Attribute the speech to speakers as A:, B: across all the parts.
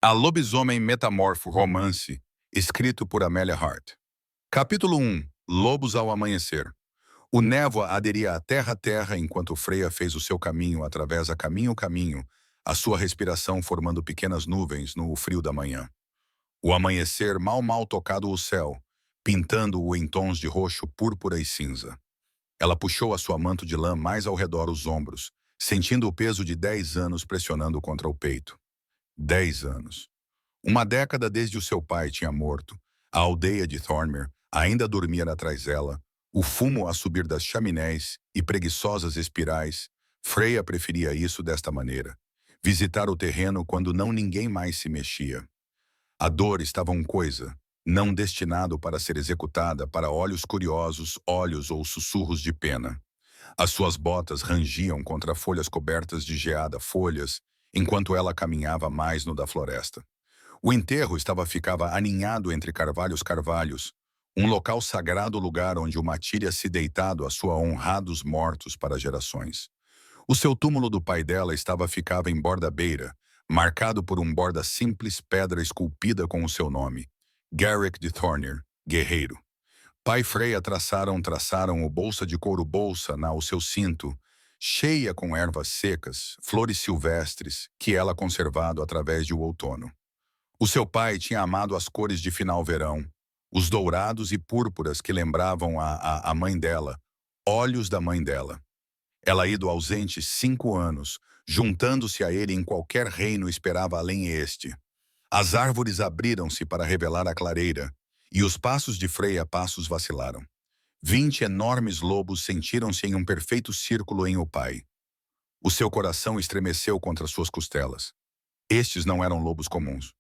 A: A Lobisomem Metamorfo Romance, escrito por Amélia Hart. Capítulo 1. Lobos ao amanhecer. O névoa aderia a terra enquanto Freya fez o seu caminho através a caminho, a sua respiração formando pequenas nuvens no frio da manhã. O amanhecer mal tocado o céu, pintando-o em tons de roxo, púrpura e cinza. Ela puxou a sua manto de lã mais ao redor os ombros, sentindo o peso de 10 anos pressionando contra o peito. 10 anos. Uma década desde o seu pai tinha morto. A aldeia de Thornmere ainda dormia atrás dela, o fumo a subir das chaminés e preguiçosas espirais. Freya preferia isso desta maneira. Visitar o terreno quando não ninguém mais se mexia. A dor estava coisa, não destinado para ser executada para olhos curiosos, olhos ou sussurros de pena. As suas botas rangiam contra folhas cobertas de geada folhas, enquanto ela caminhava mais no da floresta. O enterro ficava aninhado entre carvalhos, um local sagrado, lugar onde uma tíria se deitado a sua honrados mortos para gerações. O seu túmulo do pai dela ficava em borda beira, marcado por borda simples pedra esculpida com o seu nome, Garrick de Thornmere, guerreiro. Pai e Freya traçaram o bolsa de couro ao seu cinto, cheia com ervas secas, flores silvestres, que ela conservado através de o outono. O seu pai tinha amado as cores de final verão, os dourados e púrpuras que lembravam a mãe dela, olhos da mãe dela. Ela ido ausente 5 anos, juntando-se a ele em qualquer reino esperava além este. As árvores abriram-se para revelar a clareira, e os passos de Freya vacilaram. 20 enormes lobos sentiram-se em perfeito círculo em o pai. O seu coração estremeceu contra suas costelas. Estes não eram lobos comuns.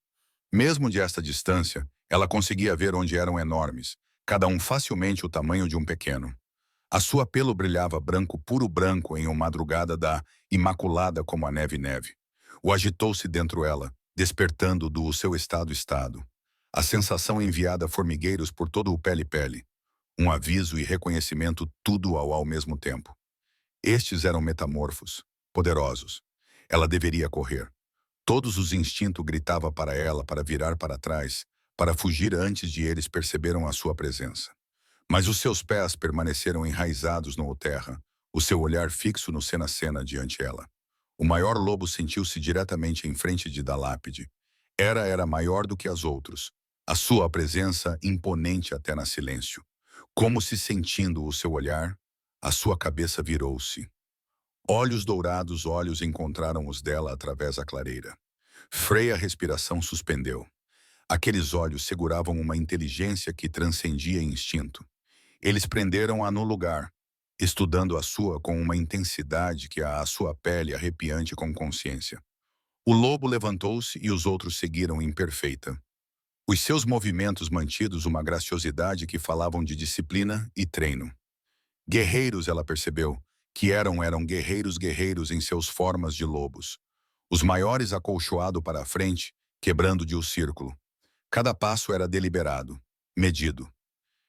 A: Mesmo de esta distância, ela conseguia ver onde eram enormes, cada facilmente o tamanho de pequeno. A sua pelo brilhava branco, puro branco em uma madrugada imaculada como a neve. O agitou-se dentro ela, despertando do seu estado. A sensação enviada formigueiros por todo o pele. Um aviso e reconhecimento tudo ao mesmo tempo. Estes eram metamorfos, poderosos. Ela deveria correr. Todos os instintos gritavam para ela para virar para trás, para fugir antes de eles perceberam a sua presença. Mas os seus pés permaneceram enraizados no terra, o seu olhar fixo no cena diante ela. O maior lobo sentiu-se diretamente em frente da lápide. Era maior do que as outros. A sua presença imponente até na silêncio. Como se sentindo o seu olhar, a sua cabeça virou-se. Olhos dourados, olhos encontraram os dela através da clareira. Freya a respiração suspendeu. Aqueles olhos seguravam uma inteligência que transcendia instinto. Eles prenderam-a no lugar, estudando a sua com uma intensidade que a sua pele arrepiante com consciência. O lobo levantou-se e os outros seguiram imperfeita. Os seus movimentos mantidos uma graciosidade que falavam de disciplina e treino. Guerreiros, ela percebeu, que eram guerreiros em seus formas de lobos. Os maiores acolchoado para a frente, quebrando de o círculo. Cada passo era deliberado, medido.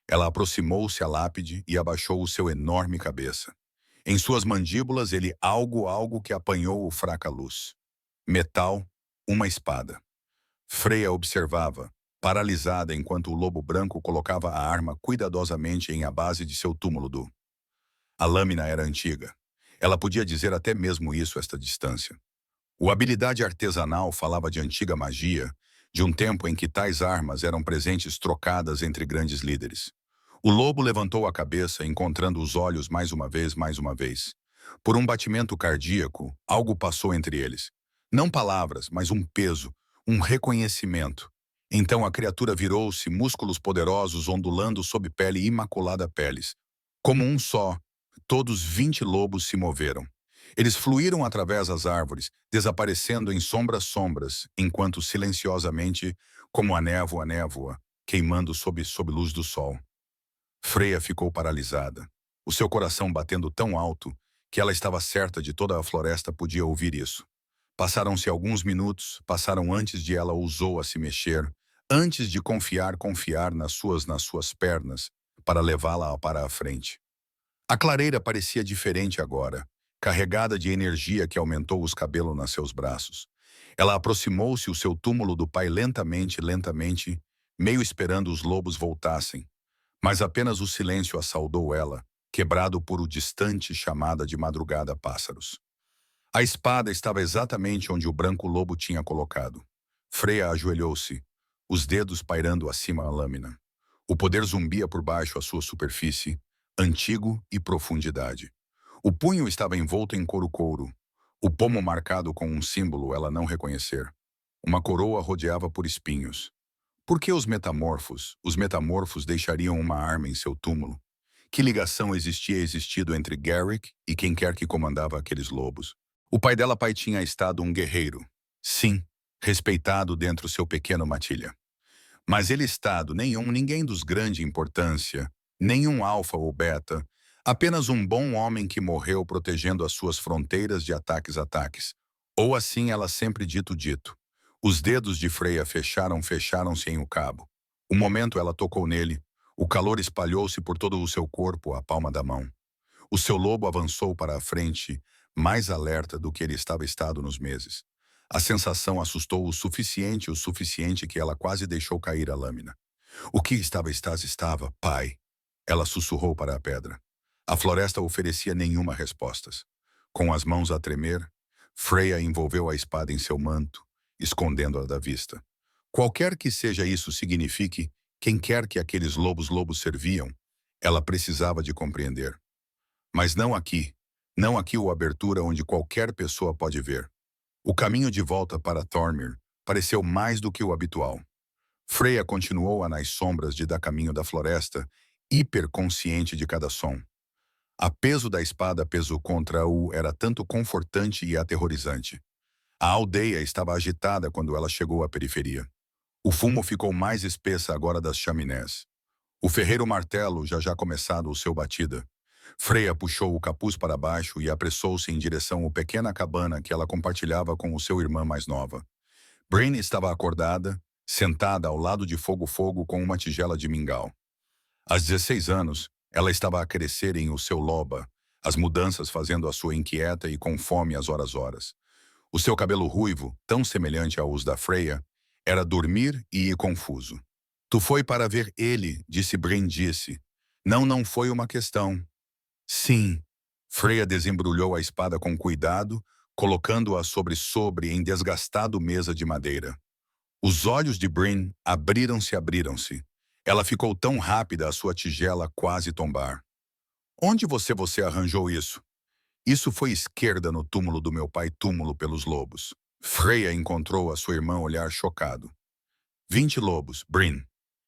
A: Ela aproximou-se à lápide e abaixou o seu enorme cabeça. Em suas mandíbulas ele algo que apanhou o fraca luz. Metal, uma espada. Freya observava, paralisada enquanto o lobo branco colocava a arma cuidadosamente em a base de seu túmulo. A lâmina era antiga. Ela podia dizer até mesmo isso esta distância. A habilidade artesanal falava de antiga magia, de tempo em que tais armas eram presentes trocadas entre grandes líderes. O lobo levantou a cabeça, encontrando os olhos mais uma vez. Por batimento cardíaco, algo passou entre eles. Não palavras, mas peso, reconhecimento. Então a criatura virou-se, músculos poderosos ondulando sob pele imaculada peles. Como só, todos 20 lobos se moveram. Eles fluíram através das árvores, desaparecendo em sombras, enquanto silenciosamente, como a névoa, queimando sob luz do sol. Freya ficou paralisada, o seu coração batendo tão alto que ela estava certa de toda a floresta podia ouvir isso. Passaram-se alguns minutos, passaram antes de ela ousou a se mexer, antes de confiar nas suas pernas, para levá-la para a frente. A clareira parecia diferente agora, carregada de energia que aumentou os cabelos nos seus braços. Ela aproximou-se o seu túmulo do pai lentamente, lentamente, meio esperando os lobos voltassem. Mas apenas o silêncio a saudou ela, quebrado por o distante chamada de madrugada pássaros. A espada estava exatamente onde o branco lobo tinha colocado. Freya ajoelhou-se, os dedos pairando acima a lâmina. O poder zumbia por baixo a sua superfície, antigo e profundidade. O punho estava envolto em couro-couro, o pomo marcado com um símbolo ela não reconhecer. Uma coroa rodeava por espinhos. Por que os metamorfos? Os metamorfos deixariam uma arma em seu túmulo? Que ligação existido entre Garrick e quem quer que comandava aqueles lobos? O pai dela tinha estado um guerreiro. Sim, respeitado dentro seu pequeno matilha. Mas ele estado ninguém dos grande importância, nenhum alfa ou beta, apenas um bom homem que morreu protegendo as suas fronteiras de ataques. Ou assim ela sempre dito. Os dedos de Freya fecharam-se em o cabo. Um momento ela tocou nele, o calor espalhou-se por todo o seu corpo, a palma da mão. O seu lobo avançou para a frente, mais alerta do que ele estava estado nos meses. A sensação assustou o suficiente que ela quase deixou cair a lâmina. O que estava, pai? Ela sussurrou para a pedra. A floresta oferecia nenhuma resposta. Com as mãos a tremer, Freya envolveu a espada em seu manto, escondendo-a da vista. Qualquer que seja isso signifique, quem quer que aqueles lobos serviam, ela precisava de compreender. Mas não aqui o abertura onde qualquer pessoa pode ver. O caminho de volta para Thornmere pareceu mais do que o habitual. Freya continuou nas sombras da caminho da floresta, hiperconsciente de cada som. A peso da espada peso contra o era tanto confortante e aterrorizante. A aldeia estava agitada quando ela chegou à periferia. O fumo ficou mais espessa agora das chaminés. O ferreiro martelo já começado o seu batida. Freya puxou o capuz para baixo e apressou-se em direção à pequena cabana que ela compartilhava com o seu irmã mais nova. Bryn estava acordada, sentada ao lado de fogo com uma tigela de mingau. Aos 16 anos, ela estava a crescer em o seu loba, as mudanças fazendo a sua inquieta e com fome às horas. O seu cabelo ruivo, tão semelhante aos da Freya, era dormir e ir confuso. Tu foi para ver ele, disse Bryn. Não foi uma questão. Sim. Freya desembrulhou a espada com cuidado, colocando-a sobre em desgastado mesa de madeira. Os olhos de Bryn abriram-se. Ela ficou tão rápida a sua tigela quase tombar. Onde você arranjou isso? Isso foi esquerda no túmulo do meu pai, túmulo pelos lobos. Freya encontrou a sua irmã olhar chocado. 20 lobos, Bryn.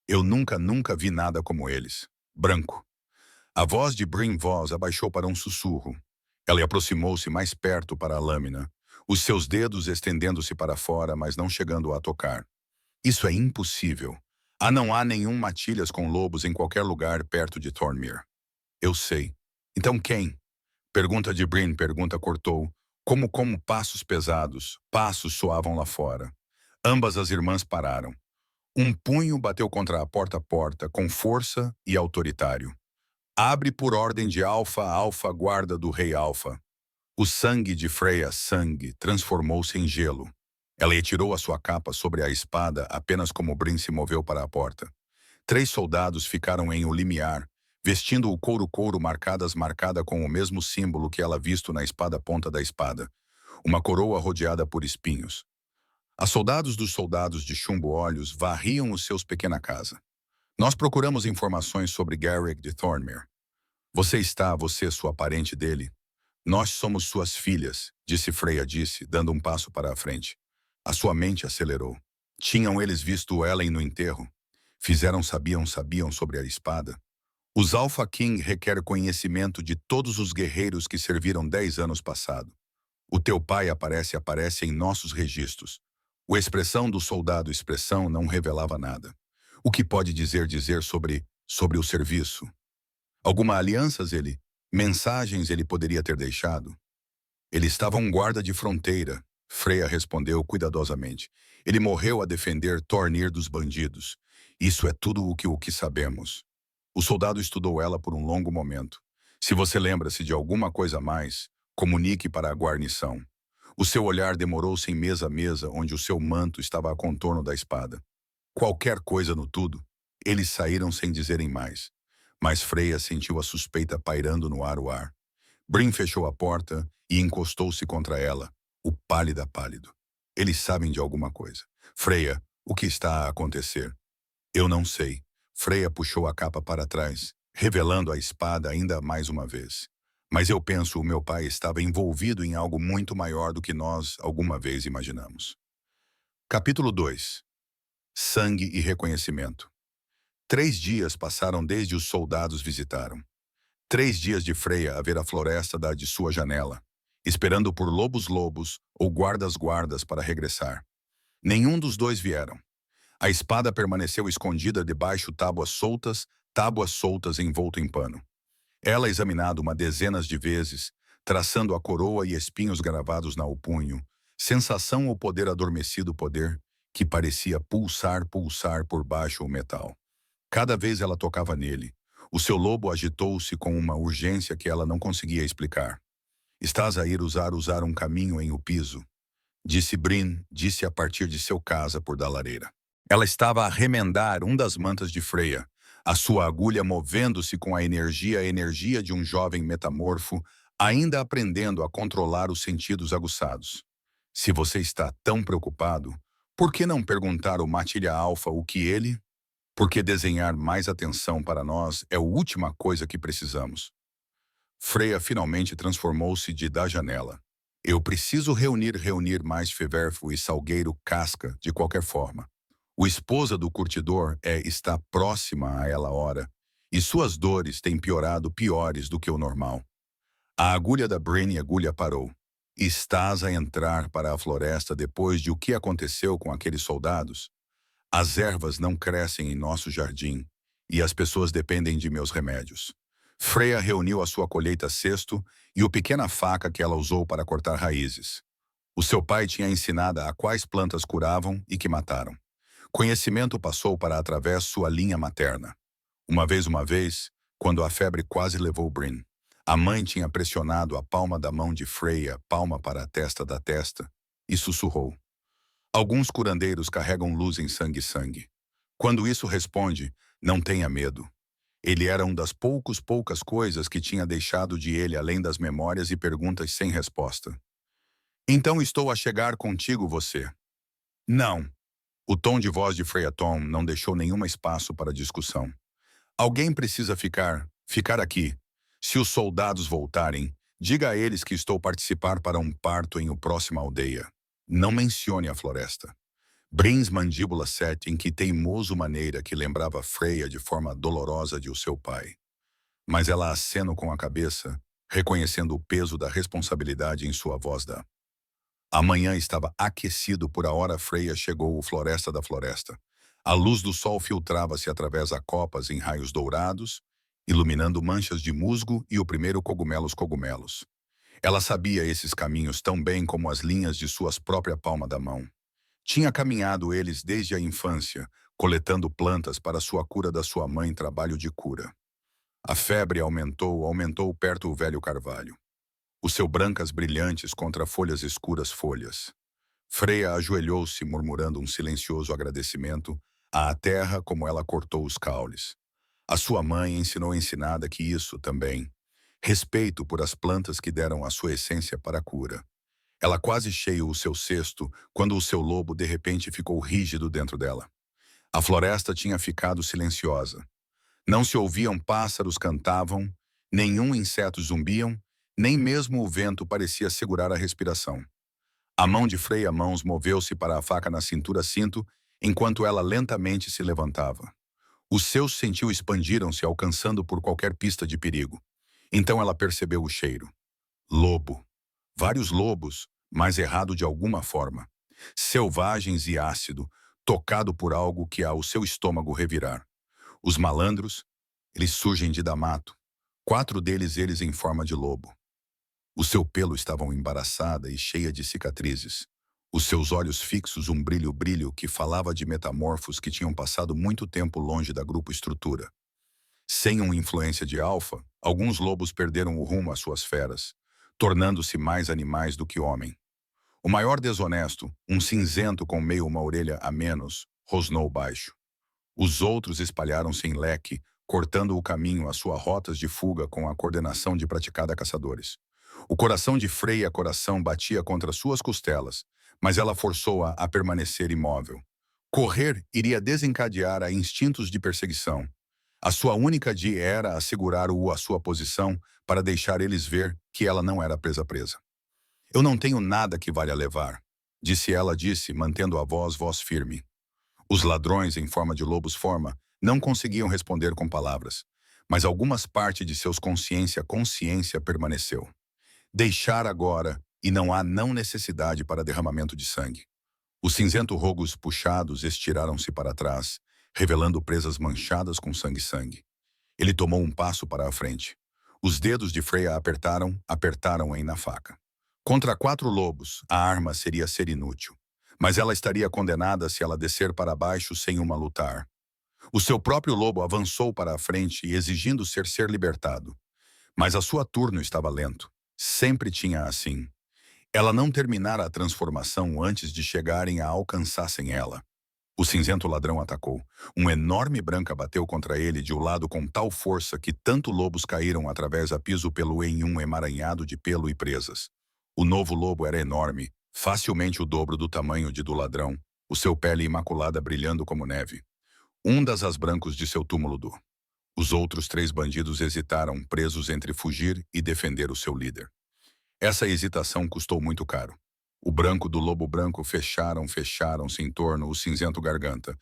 A: Eu nunca vi nada como eles. Branco. A voz de Bryn abaixou para um sussurro. Ela aproximou-se mais perto para a lâmina, os seus dedos estendendo-se para fora, mas não chegando a tocar. Isso é impossível. Não há nenhum matilhas com lobos em qualquer lugar perto de Thornmere. Eu sei. Então quem? Pergunta de Bryn, cortou. Como passos pesados, passos soavam lá fora. Ambas as irmãs pararam. Um punho bateu contra a porta, com força e autoritário. Abre por ordem de Alfa, guarda do rei Alfa. O sangue de Freya, transformou-se em gelo. Ela retirou a sua capa sobre a espada apenas como Bryn se moveu para a porta. 3 soldados ficaram em o limiar, vestindo o couro marcada com o mesmo símbolo que ela visto na ponta da espada. Uma coroa rodeada por espinhos. Os soldados de chumbo-olhos varriam os seus pequena casa. Nós procuramos informações sobre Garrick de Thornmere. Você, sua parente dele? Nós somos suas filhas, Freya disse, dando um passo para a frente. A sua mente acelerou. Tinham eles visto ela no enterro? Sabiam sobre a espada? Os Alpha King requer conhecimento de todos os guerreiros que serviram 10 anos passado. O teu pai aparece em nossos registros. A expressão do soldado não revelava nada. O que pode dizer sobre o serviço? Alguma alianças mensagens ele poderia ter deixado? Ele estava um guarda de fronteira, Freya respondeu cuidadosamente. Ele morreu a defender Thornmere dos bandidos. Isso é tudo o que sabemos. O soldado estudou ela por um longo momento. Se você lembra-se de alguma coisa a mais, comunique para a guarnição. O seu olhar demorou-se em mesa a mesa, onde o seu manto estava a contorno da espada. Qualquer coisa no tudo, eles saíram sem dizerem mais. Mas Freya sentiu a suspeita pairando no ar o ar. Brin fechou a porta e encostou-se contra ela, o pálida pálido. Eles sabem de alguma coisa. Freya, o que está a acontecer? Eu não sei. Freya puxou a capa para trás, revelando a espada ainda mais uma vez. Mas eu penso o meu pai estava envolvido em algo muito maior do que nós alguma vez imaginamos. Capítulo 2. Sangue e reconhecimento. 3 dias passaram desde os soldados visitaram. 3 dias de Freya a ver a floresta de sua janela, esperando por lobos ou guardas para regressar. Nenhum dos dois vieram. A espada permaneceu escondida debaixo tábuas soltas envolto em pano. Ela examinado uma dezenas de vezes, traçando a coroa e espinhos gravados no punho, sensação ou poder adormecido poder, que parecia pulsar por baixo o metal. Cada vez ela tocava nele, o seu lobo agitou-se com uma urgência que ela não conseguia explicar. Estás a ir usar um caminho em o piso, disse Brin, disse a partir de seu casa por da lareira. Ela estava a remendar das mantas de Freya, a sua agulha movendo-se com a energia de um jovem metamorfo, ainda aprendendo a controlar os sentidos aguçados. Se você está tão preocupado, por que não perguntar ao Matilha Alfa o que ele? Porque desenhar mais atenção para nós é a última coisa que precisamos. Freya finalmente transformou-se da janela. Eu preciso reunir mais feverfo e salgueiro casca, de qualquer forma. O esposa do curtidor está próxima a ela hora, e suas dores têm piorado piores do que o normal. A agulha da Brin agulha parou. Estás a entrar para a floresta depois de o que aconteceu com aqueles soldados? As ervas não crescem em nosso jardim, e as pessoas dependem de meus remédios. Freya reuniu a sua colheita cesto e a pequena faca que ela usou para cortar raízes. O seu pai tinha ensinado a quais plantas curavam e que mataram. Conhecimento passou para através sua linha materna. Uma vez, quando a febre quase levou Brin, a mãe tinha pressionado a palma da mão de Freya, palma para a testa da testa, e sussurrou. Alguns curandeiros carregam luz em sangue. Quando isso responde, não tenha medo. Ele era das poucas coisas que tinha deixado de ele além das memórias e perguntas sem resposta. Então estou a chegar contigo você. Não. O tom de voz de Freya Tom não deixou nenhum espaço para discussão. Alguém precisa ficar aqui. Se os soldados voltarem, diga a eles que estou a participar para um parto em próxima aldeia. Não mencione a floresta. Brins mandíbula sete em que teimoso maneira que lembrava Freya de forma dolorosa de o seu pai. Mas ela acenou com a cabeça, reconhecendo o peso da responsabilidade em sua voz A manhã estava aquecido por a hora Freya chegou o floresta da floresta. A luz do sol filtrava-se através a copas em raios dourados, iluminando manchas de musgo e o primeiro cogumelos. Ela sabia esses caminhos tão bem como as linhas de suas própria palma da mão. Tinha caminhado eles desde a infância, coletando plantas para sua cura da sua mãe trabalho de cura. A febre aumentou perto o velho carvalho. O seu brancas brilhantes contra folhas escuras folhas. Freya ajoelhou-se murmurando um silencioso agradecimento à terra como ela cortou os caules. A sua mãe ensinou ensinada que isso também. Respeito por as plantas que deram a sua essência para a cura. Ela quase cheio o seu cesto, quando o seu lobo de repente ficou rígido dentro dela. A floresta tinha ficado silenciosa. Não se ouviam pássaros cantavam, nenhum inseto zumbiam, nem mesmo o vento parecia segurar a respiração. A mão de Freya Mãos moveu-se para a faca na cintura-cinto, enquanto ela lentamente se levantava. Os seus sentidos expandiram-se, alcançando por qualquer pista de perigo. Então ela percebeu o cheiro. Lobo. Vários lobos, mas errado de alguma forma. Selvagens e ácido, tocado por algo que há o seu estômago revirar. Os malandros, eles surgem de Damato. 4 deles em forma de lobo. O seu pelo estava embaraçada e cheia de cicatrizes. Os seus olhos fixos um brilho que falava de metamorfos que tinham passado muito tempo longe da grupo estrutura. Sem uma influência de alfa, alguns lobos perderam o rumo às suas feras, tornando-se mais animais do que homem. O maior desonesto, um cinzento com meio uma orelha a menos, rosnou baixo. Os outros espalharam-se em leque, cortando o caminho às suas rotas de fuga com a coordenação de praticada caçadores. O coração de Freya Coração batia contra suas costelas, mas ela forçou-a a permanecer imóvel. Correr iria desencadear a instintos de perseguição. A sua única dia era assegurar-o a sua posição para deixar eles ver que ela não era presa. Eu não tenho nada que valha levar, disse ela, mantendo a voz firme. Os ladrões, em forma de lobos-forma, não conseguiam responder com palavras, mas algumas partes de seus consciência permaneceu. Deixar agora, e não há não necessidade para derramamento de sangue. Os cinzento rogos puxados estiraram-se para trás, revelando presas manchadas com sangue. Ele tomou um passo para a frente. Os dedos de Freya apertaram-em na faca. Contra 4 lobos, a arma seria ser inútil. Mas ela estaria condenada se ela descer para baixo sem uma lutar. O seu próprio lobo avançou para a frente, exigindo ser libertado. Mas a sua turno estava lento. Sempre tinha assim. Ela não terminara a transformação antes de chegarem a alcançassem ela. O cinzento ladrão atacou. Um enorme branca bateu contra ele de um lado com tal força que tanto lobos caíram através a piso pelo em um emaranhado de pelo e presas. O novo lobo era enorme, facilmente o dobro do tamanho do ladrão, o seu pele imaculada brilhando como neve. Um das as brancos de seu túmulo do. Os outros 3 bandidos hesitaram, presos entre fugir e defender o seu líder. Essa hesitação custou muito caro. O branco do lobo branco fecharam-se em torno o cinzento garganta.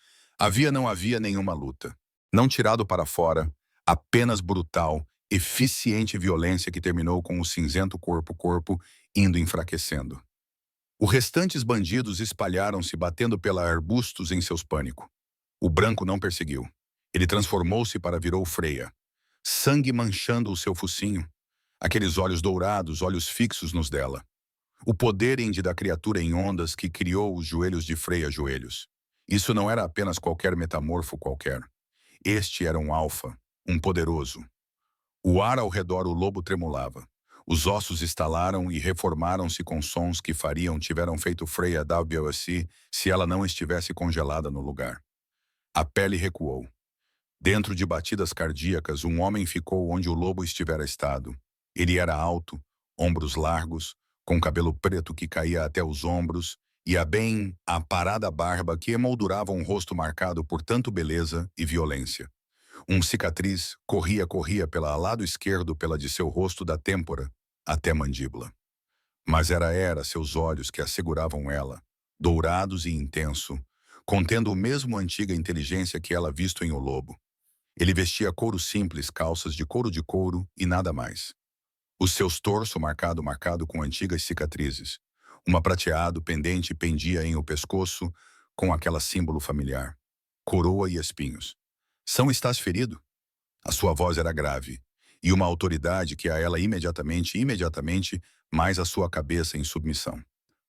A: Não havia nenhuma luta. Não tirado para fora, apenas brutal, eficiente violência que terminou com o cinzento corpo indo enfraquecendo. Os restantes bandidos espalharam-se batendo pela arbustos em seus pânico. O branco não perseguiu. Ele transformou-se para virou Freya. Sangue manchando o seu focinho. Aqueles olhos dourados, olhos fixos nos dela. O poder da criatura em ondas que criou os joelhos de Freya joelhos. Isso não era apenas qualquer metamorfo qualquer. Este era um alfa, um poderoso. O ar ao redor o lobo tremulava. Os ossos estalaram e reformaram-se com sons que tiveram feito Freya dar-se se ela não estivesse congelada no lugar. A pele recuou. Dentro de batidas cardíacas, um homem ficou onde o lobo estivera estado. Ele era alto, ombros largos, com cabelo preto que caía até os ombros e a parada barba que emoldurava um rosto marcado por tanto beleza e violência. Cicatriz corria pela lado esquerdo pela de seu rosto da têmpora até mandíbula. Mas era seus olhos que asseguravam ela, dourados e intenso, contendo o mesmo antiga inteligência que ela visto em o lobo. Ele vestia couro simples, calças de couro e nada mais. Os seus torso marcado com antigas cicatrizes. Uma prateado pendente pendia em o pescoço com aquela símbolo familiar. Coroa e espinhos. Estás ferido? A sua voz era grave, e uma autoridade que a ela imediatamente, mais a sua cabeça em submissão.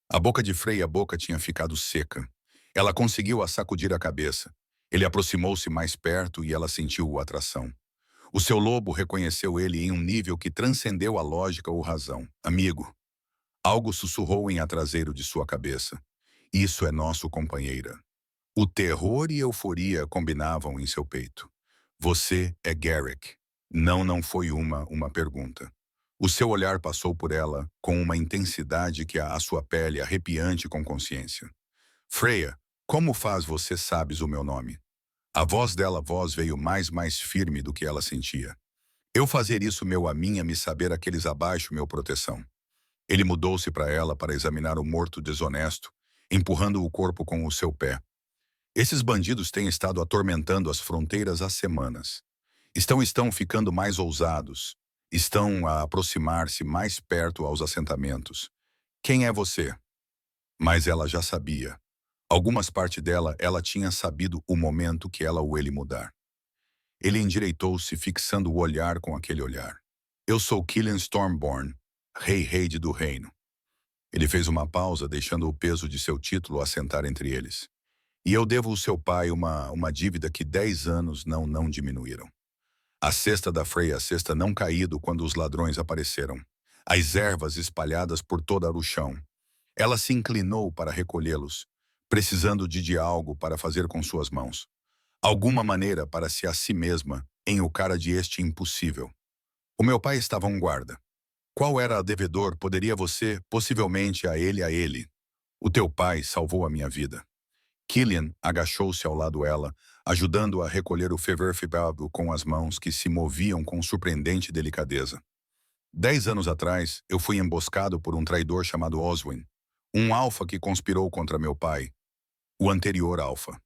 A: A boca de Freya tinha ficado seca. Ela conseguiu sacudir a cabeça. Ele aproximou-se mais perto e ela sentiu a atração. O seu lobo reconheceu ele em um nível que transcendeu a lógica ou razão. Amigo. Algo sussurrou em a traseiro de sua cabeça. Isso é nosso companheira. O terror e euforia combinavam em seu peito. Você é Garrick. Não foi uma pergunta. O seu olhar passou por ela com uma intensidade que a sua pele arrepiante com consciência. Freya, como faz você sabes o meu nome? A voz dela veio mais firme do que ela sentia. Eu fazer isso meu a minha me saber aqueles abaixo meu proteção. Ele mudou-se para ela para examinar o morto desonesto, empurrando o corpo com o seu pé. Esses bandidos têm estado atormentando as fronteiras há semanas. Estão ficando mais ousados. Estão a aproximar-se mais perto aos assentamentos. Quem é você? Mas ela já sabia. Algumas partes dela, ela tinha sabido o momento que ela ele mudar. Ele endireitou-se, fixando o olhar com aquele olhar. Eu sou Killian Stormborn, rei do reino. Ele fez uma pausa, deixando o peso de seu título assentar entre eles. E eu devo ao seu pai uma dívida que 10 anos não diminuíram. A cesta da Freya, a cesta não caído quando os ladrões apareceram. As ervas espalhadas por toda o chão. Ela se inclinou para recolhê-los, precisando de algo para fazer com suas mãos. Alguma maneira para se a si mesma em o cara de este impossível. O meu pai estava um guarda. Qual era a devedor poderia você, possivelmente a ele? O teu pai salvou a minha vida. Killian agachou-se ao lado dela, ajudando-a a recolher o feverfibado com as mãos que se moviam com surpreendente delicadeza. 10 anos atrás, eu fui emboscado por um traidor chamado Oswin, um alfa que conspirou contra meu pai, o anterior alfa.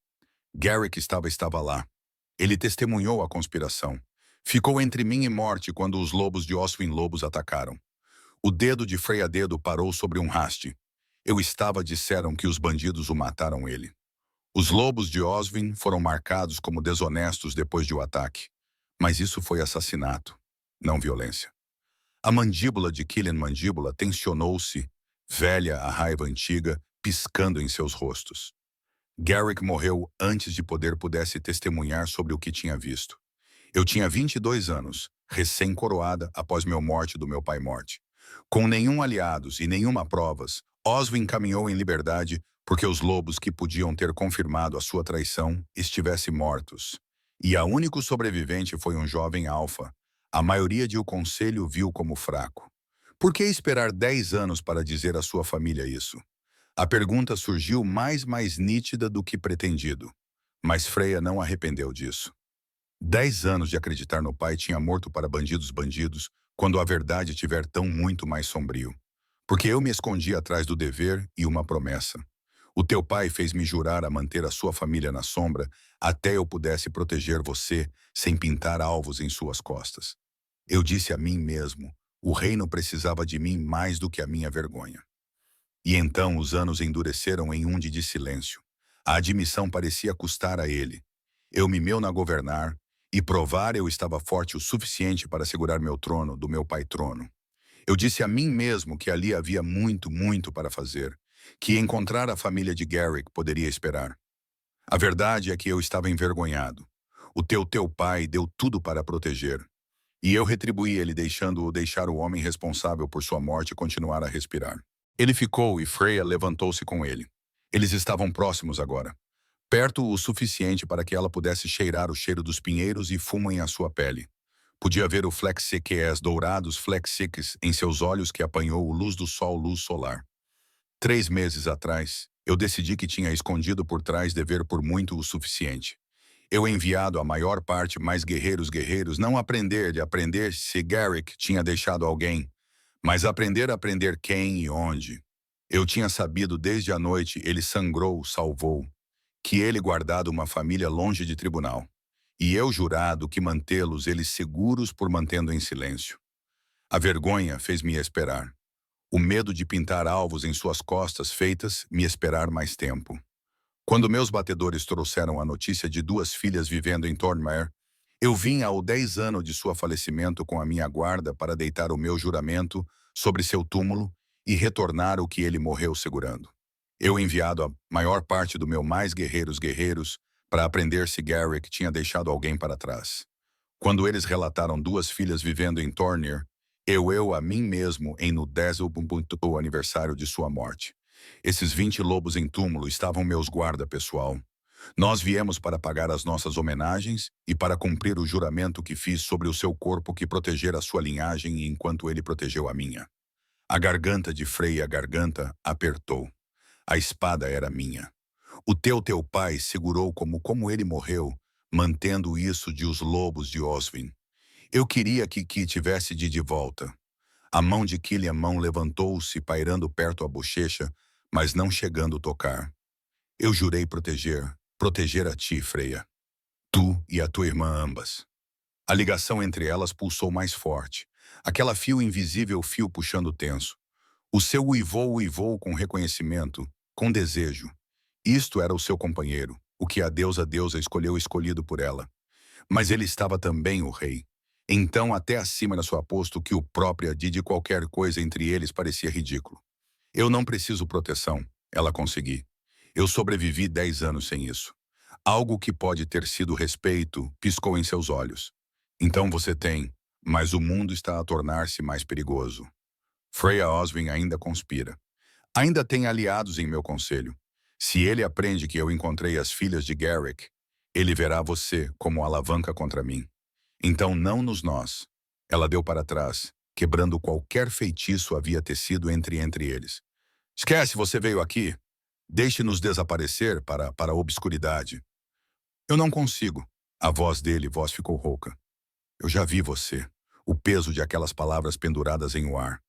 A: Garrick estava lá. Ele testemunhou a conspiração. Ficou entre mim e morte quando os lobos de Oswin Lobos atacaram. O dedo de Freya Dedo parou sobre um haste. Disseram que os bandidos o mataram ele. Os lobos de Oswin foram marcados como desonestos depois de o ataque. Mas isso foi assassinato, não violência. A mandíbula de Killian Mandíbula tensionou-se, velha a raiva antiga, piscando em seus rostos. Garrick morreu antes de pudesse testemunhar sobre o que tinha visto. Eu tinha 22 anos, recém-coroada após morte do meu pai morte. Com nenhum aliados e nenhuma provas, Oswin caminhou em liberdade porque os lobos que podiam ter confirmado a sua traição estivessem mortos. E a único sobrevivente foi um jovem alfa. A maioria de o conselho viu como fraco. Por que esperar 10 anos para dizer à sua família isso? A pergunta surgiu mais nítida do que pretendido. Mas Freya não arrependeu disso. 10 anos de acreditar no pai tinha morto para bandidos, quando a verdade tiver tão muito mais sombrio. Porque eu me escondi atrás do dever e uma promessa. O teu pai fez-me jurar a manter a sua família na sombra até eu pudesse proteger você sem pintar alvos em suas costas. Eu disse a mim mesmo, o reino precisava de mim mais do que a minha vergonha. E então os anos endureceram em um dia de silêncio. A admissão parecia custar a ele. Eu me meu na governar, e provar eu estava forte o suficiente para segurar meu trono do meu pai trono. Eu disse a mim mesmo que ali havia muito para fazer, que encontrar a família de Garrick poderia esperar. A verdade é que eu estava envergonhado. O teu pai deu tudo para proteger. E eu retribuí ele deixando-o deixar o homem responsável por sua morte continuar a respirar. Ele ficou e Freya levantou-se com ele. Eles estavam próximos agora. Perto o suficiente para que ela pudesse cheirar o cheiro dos pinheiros e fumo em a sua pele. Podia ver o flexeques dourados flexeques em seus olhos que apanhou luz do sol, luz solar. 3 meses atrás, eu decidi que tinha escondido por trás dever por muito o suficiente. Eu enviado a maior parte mais guerreiros não aprender se Garrick tinha deixado alguém, mas aprender quem e onde. Eu tinha sabido desde a noite ele sangrou, salvou, que ele guardado uma família longe de tribunal. E eu jurado que mantê-los eles seguros por mantendo em silêncio. A vergonha fez-me esperar. O medo de pintar alvos em suas costas feitas me esperar mais tempo. Quando meus batedores trouxeram a notícia de 2 filhas vivendo em Thornmere, eu vim ao 10 anos de sua falecimento com a minha guarda para deitar o meu juramento sobre seu túmulo e retornar o que ele morreu segurando. Eu enviado a maior parte do meu mais guerreiros para aprender se Garrick tinha deixado alguém para trás. Quando eles relataram 2 filhas vivendo em Thornmere, eu a mim mesmo em no 10º aniversário de sua morte. Esses 20 lobos em túmulo estavam meus guarda pessoal. Nós viemos para pagar as nossas homenagens e para cumprir o juramento que fiz sobre o seu corpo que proteger a sua linhagem enquanto ele protegeu a minha. A garganta de Freya apertou. A espada era minha. O teu pai segurou como ele morreu, mantendo isso de os lobos de Oswin. Eu queria que tivesse de volta. A mão de Killian levantou-se pairando perto a bochecha, mas não chegando a tocar. Eu jurei proteger a ti, Freya. Tu e a tua irmã ambas. A ligação entre elas pulsou mais forte. Aquela fio invisível puxando tenso. O seu uivou com reconhecimento, com desejo. Isto era o seu companheiro, o que a deusa escolheu escolhido por ela. Mas ele estava também o rei. Então até acima da sua aposto que o próprio de qualquer coisa entre eles parecia ridículo. Eu não preciso proteção, ela consegui. Eu sobrevivi 10 anos sem isso. Algo que pode ter sido respeito piscou em seus olhos. Então você tem, mas o mundo está a tornar-se mais perigoso. Freya Oswin ainda conspira. Ainda tem aliados em meu conselho. Se ele aprende que eu encontrei as filhas de Garrick, ele verá você como alavanca contra mim. Então não nos nós. Ela deu para trás, quebrando qualquer feitiço havia tecido entre eles. Esquece, você veio aqui. Deixe-nos desaparecer para a obscuridade. Eu não consigo. A voz ficou rouca. Eu já vi você. O peso de aquelas palavras penduradas em o ar.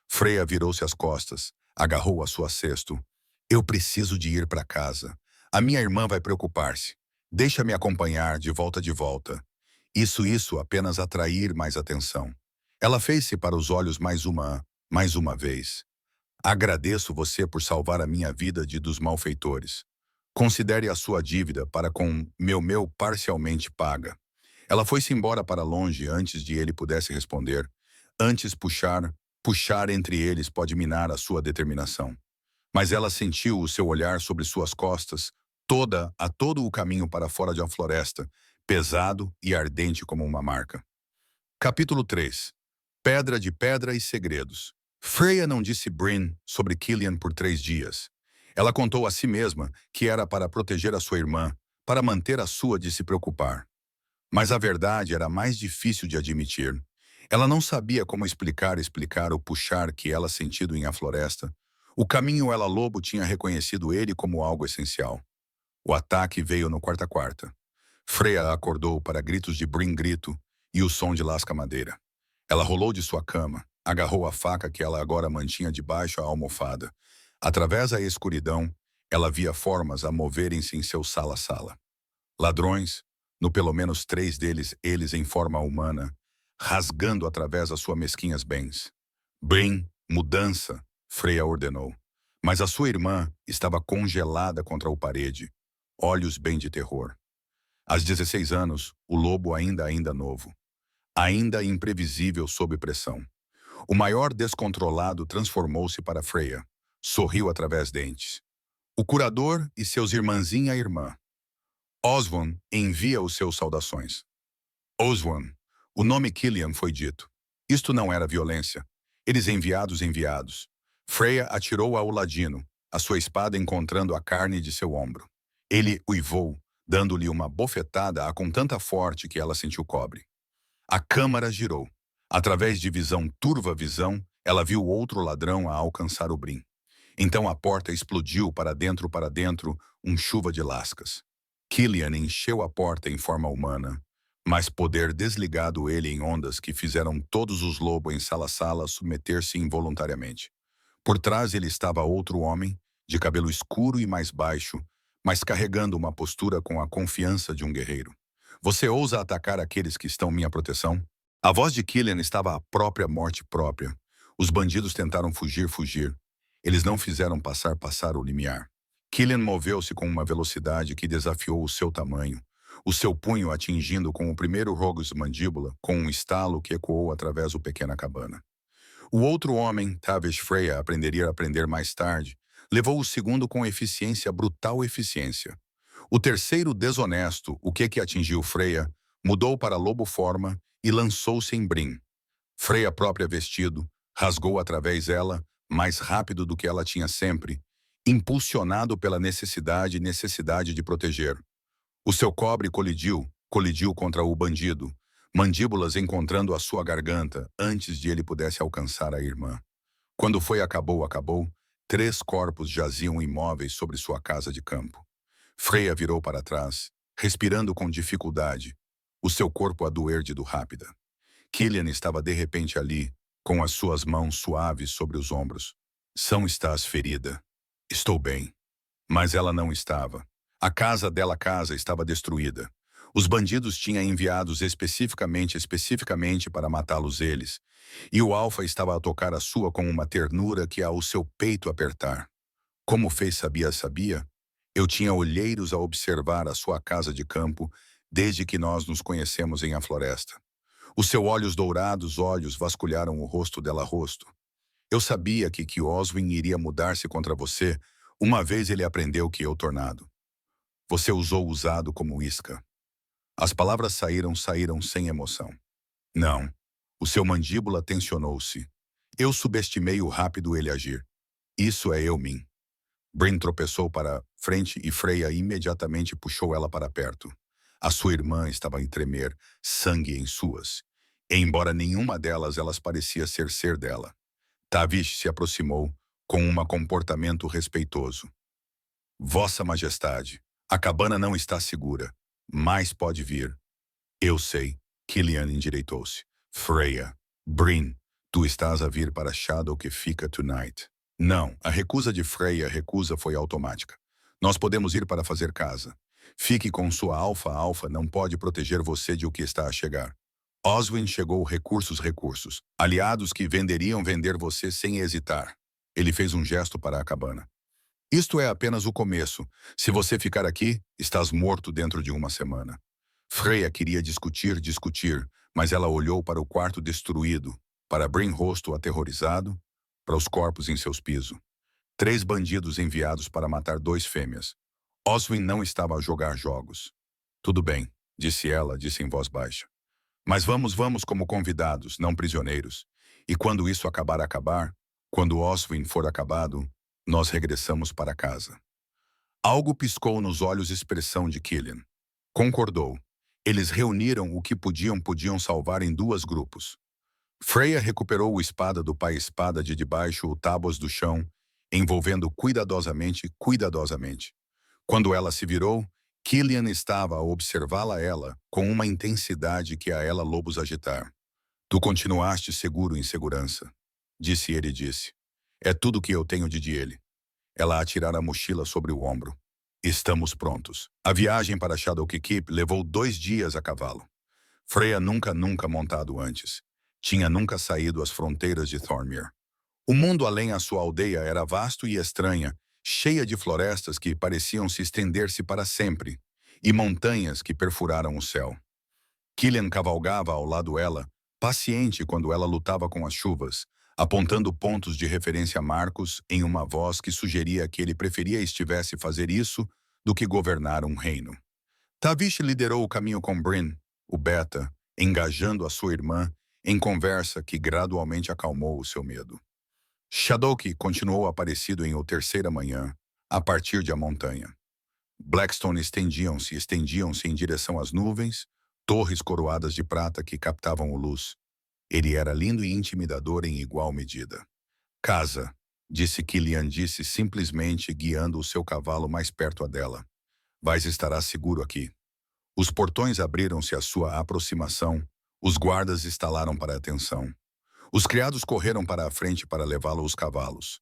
A: Freya virou-se as costas, agarrou a sua cesto. Eu preciso de ir para casa. A minha irmã vai preocupar-se. Deixa-me acompanhar de volta de volta. Isso apenas atrair mais atenção. Ela fez-se para os olhos mais uma vez. Agradeço você por salvar a minha vida dos malfeitores. Considere a sua dívida para com meu parcialmente paga. Ela foi-se embora para longe antes de ele pudesse responder. Antes puxar entre eles pode minar a sua determinação. Mas ela sentiu o seu olhar sobre suas costas, todo o caminho para fora de uma floresta, pesado e ardente como uma marca. Capítulo 3. Pedra de Pedra e Segredos. Freya não disse Bryn sobre Killian por 3 dias. Ela contou a si mesma que era para proteger a sua irmã, para manter a sua de se preocupar. Mas a verdade era mais difícil de admitir. Ela não sabia como explicar o puxar que ela sentido em a floresta. O caminho ela lobo tinha reconhecido ele como algo essencial. O ataque veio no quarta-quarta. Freya acordou para gritos de Bryn grito e o som de lasca-madeira. Ela rolou de sua cama, agarrou a faca que ela agora mantinha debaixo da almofada. Através da escuridão, ela via formas a moverem-se em seu sala-sala. Ladrões, no pelo menos 3 deles, eles em forma humana, rasgando através das suas mesquinhas bens. Bryn, mudança, Freya ordenou. Mas a sua irmã estava congelada contra a parede, olhos bem de terror. Aos 16 anos, o lobo ainda novo. Ainda imprevisível sob pressão. O maior descontrolado transformou-se para Freya. Sorriu através dentes. O curador e seus irmãzinha e irmã. Oswald envia os seus saudações. Oswald. O nome Killian foi dito. Isto não era violência. Eles enviados. Freya atirou ao ladino, a sua espada encontrando a carne de seu ombro. Ele uivou, dando-lhe uma bofetada com tanta forte que ela sentiu cobre. A câmara girou. Através de turva visão, ela viu outro ladrão a alcançar o Bryn. Então a porta explodiu para dentro, chuva de lascas. Killian encheu a porta em forma humana, mas poder desligado ele em ondas que fizeram todos os lobos em sala submeter-se involuntariamente. Por trás ele estava outro homem, de cabelo escuro e mais baixo, mas carregando uma postura com a confiança de um guerreiro. Você ousa atacar aqueles que estão minha proteção? A voz de Killian estava a própria morte própria. Os bandidos tentaram fugir. Eles não fizeram passar o limiar. Killian moveu-se com uma velocidade que desafiou o seu tamanho, o seu punho atingindo com o primeiro rogo de mandíbula, com um estalo que ecoou através da pequena cabana. O outro homem, talvez Freya aprenderia a aprender mais tarde, levou o segundo com brutal eficiência. O terceiro desonesto, o que atingiu Freya, mudou para lobo forma e lançou-se em Bryn. Freya própria vestido, rasgou através dela, mais rápido do que ela tinha sempre, impulsionado pela necessidade de proteger. O seu cobre colidiu contra o bandido, mandíbulas encontrando a sua garganta antes de ele pudesse alcançar a irmã. Quando acabou, 3 corpos jaziam imóveis sobre sua casa de campo. Freya virou para trás, respirando com dificuldade, o seu corpo a doer de dor rápida. Killian estava de repente ali, com as suas mãos suaves sobre os ombros. Estás ferida. Estou bem. Mas ela não estava. A casa estava destruída. Os bandidos tinham enviados especificamente para matá-los eles, e o Alfa estava a tocar a sua com uma ternura que ao seu peito apertar. Como fez sabia? Eu tinha olheiros a observar a sua casa de campo desde que nós nos conhecemos em a floresta. Os seus olhos dourados vasculharam o rosto dela. Eu sabia que Oswin iria mudar-se contra você uma vez ele aprendeu que eu tornado. Você usado como isca. As palavras saíram sem emoção. Não. O seu mandíbula tensionou-se. Eu subestimei o rápido ele agir. Isso é Eomin. Bryn tropeçou para frente e Freya imediatamente puxou ela para perto. A sua irmã estava em tremer, sangue em suas. E, embora nenhuma delas elas parecia ser dela. Tavish se aproximou, com um comportamento respeitoso. Vossa Majestade, a cabana não está segura, mas pode vir. Eu sei. Killian endireitou-se. Freya, Bryn, tu estás a vir para Shadow que fica tonight. Não, a recusa de Freya foi automática. Nós podemos ir para fazer casa. Fique com sua alfa não pode proteger você de o que está a chegar. Oswin chegou recursos. Aliados que venderiam vender você sem hesitar. Ele fez um gesto para a cabana. Isto é apenas o começo. Se você ficar aqui, estás morto dentro de uma semana. Freya queria discutir, mas ela olhou para o quarto destruído, para Bryn rosto aterrorizado, para os corpos em seus pisos. 3 bandidos enviados para matar 2 fêmeas. Oswin não estava a jogar jogos. Tudo bem, disse ela, disse em voz baixa. Mas vamos como convidados, não prisioneiros. E quando isso acabar, quando Oswin for acabado, nós regressamos para casa. Algo piscou nos olhos expressão de Killian. Concordou. Eles reuniram o que podiam salvar em 2 grupos. Freya recuperou o espada do pai espada de debaixo o tábuas do chão, envolvendo cuidadosamente. Quando ela se virou, Killian estava a observá-la ela com uma intensidade que a ela lobos agitar. Tu continuaste seguro em segurança, disse ele. É tudo que eu tenho de ele. Ela atirara a mochila sobre o ombro. Estamos prontos. A viagem para Shadowkeep levou 2 dias a cavalo. Freya nunca montado antes. Tinha nunca saído às fronteiras de Thornmere. O mundo além a sua aldeia era vasto e estranha, cheia de florestas que pareciam se estender-se para sempre, e montanhas que perfuraram o céu. Killian cavalgava ao lado dela, paciente quando ela lutava com as chuvas, apontando pontos de referência a Marcos em uma voz que sugeria que ele preferia estivesse fazer isso do que governar um reino. Tavish liderou o caminho com Bryn, o Beta, engajando a sua irmã em conversa que gradualmente acalmou o seu medo. Shadowke continuou aparecido em o terceira manhã, a partir de a montanha. Blackstone estendiam-se em direção às nuvens, torres coroadas de prata que captavam o luz. Ele era lindo e intimidador em igual medida. Casa, disse Killian, simplesmente guiando o seu cavalo mais perto a dela. Vais estará seguro aqui. Os portões abriram-se à sua aproximação, os guardas estalaram para a atenção. Os criados correram para a frente para levá-lo aos cavalos.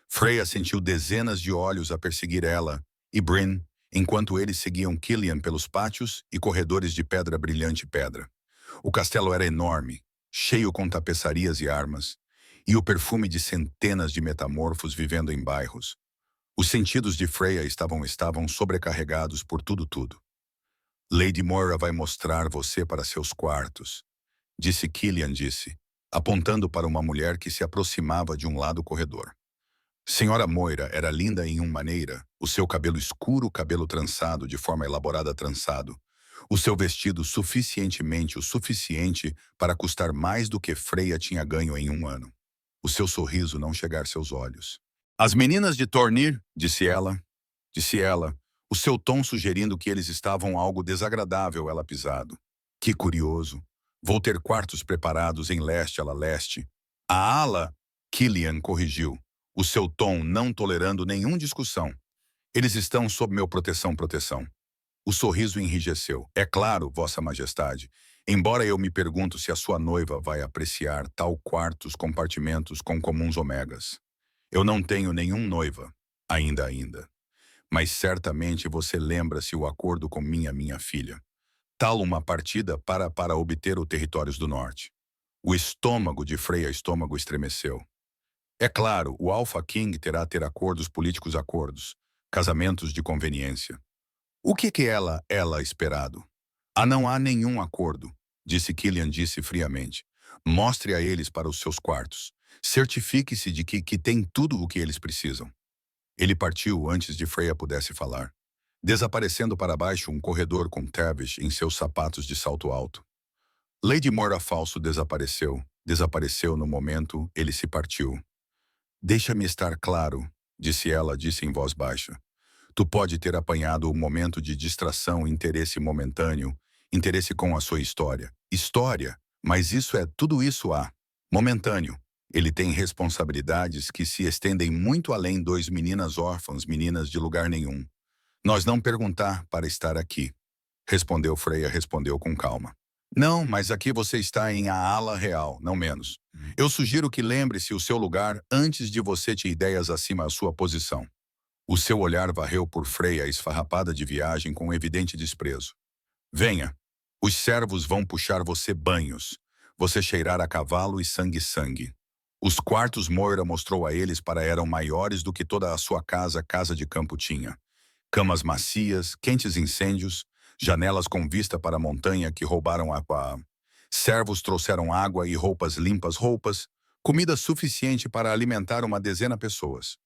A: Freya sentiu dezenas de olhos a perseguir ela e Bryn, enquanto eles seguiam Killian pelos pátios e corredores de pedra brilhante pedra. O castelo era enorme, cheio com tapeçarias e armas, e o perfume de centenas de metamorfos vivendo em bairros. Os sentidos de Freya estavam sobrecarregados por tudo. Lady Moira vai mostrar você para seus quartos, disse Killian, apontando para uma mulher que se aproximava de um lado do corredor. Senhora Moira era linda em uma maneira, o seu cabelo escuro, cabelo trançado de forma elaborada trançado, o seu vestido o suficiente para custar mais do que Freya tinha ganho em 1 ano. O seu sorriso não chegar seus olhos. As meninas de Tornir, disse ela, o seu tom sugerindo que eles estavam algo desagradável ela pisado. Que curioso. Vou ter quartos preparados em leste a leste. A ala, Killian corrigiu, o seu tom não tolerando nenhuma discussão. Eles estão sob meu proteção. O sorriso enrijeceu. É claro, Vossa Majestade, embora eu me pergunto se a sua noiva vai apreciar tal quartos compartimentos com comuns omegas. Eu não tenho nenhum noiva, ainda. Mas certamente você lembra-se o acordo com minha filha. Tal uma partida para obter o territórios do norte. O estômago de Freya estremeceu. É claro, o Alpha King terá acordos políticos, casamentos de conveniência. O que ela esperado? Não há nenhum acordo, disse Killian, friamente. Mostre a eles para os seus quartos. Certifique-se de que tem tudo o que eles precisam. Ele partiu antes de Freya pudesse falar, desaparecendo para baixo um corredor com Tavish em seus sapatos de salto alto. Lady Moira falso desapareceu no momento ele se partiu. Deixa-me estar claro, disse em voz baixa. Tu pode ter apanhado o momento de distração, interesse momentâneo, interesse com a sua história. História, mas tudo isso há. Momentâneo. Ele tem responsabilidades que se estendem muito além dois meninas órfãs, meninas de lugar nenhum. Nós não perguntar para estar aqui. Freia respondeu com calma. Não, mas aqui você está em a ala real, não menos. Eu sugiro que lembre-se o seu lugar antes de você ter ideias acima da sua posição. O seu olhar varreu por Freia esfarrapada de viagem com evidente desprezo. Venha. Os servos vão puxar você banhos. Você cheirar a cavalo e sangue. Os quartos Moira mostrou a eles eram maiores do que toda a sua casa de campo tinha. Camas macias, quentes incêndios, janelas com vista para a montanha que roubaram a... Servos trouxeram água e roupas limpas, comida suficiente para alimentar uma dezena de pessoas.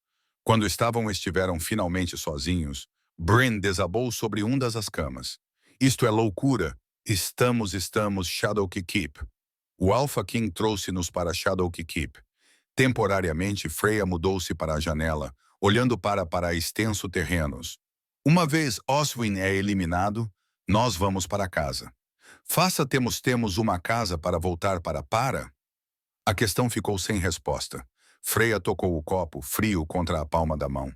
A: Quando estiveram finalmente sozinhos, Bryn desabou sobre uma das camas. Isto é loucura. Estamos Shadowkeep. O Alpha King trouxe-nos para Shadowkeep. Temporariamente, Freya mudou-se para a janela, olhando para extenso terrenos. Uma vez Oswin é eliminado, nós vamos para casa. Temos uma casa para voltar para? A questão ficou sem resposta. Freya tocou o copo, frio contra a palma da mão.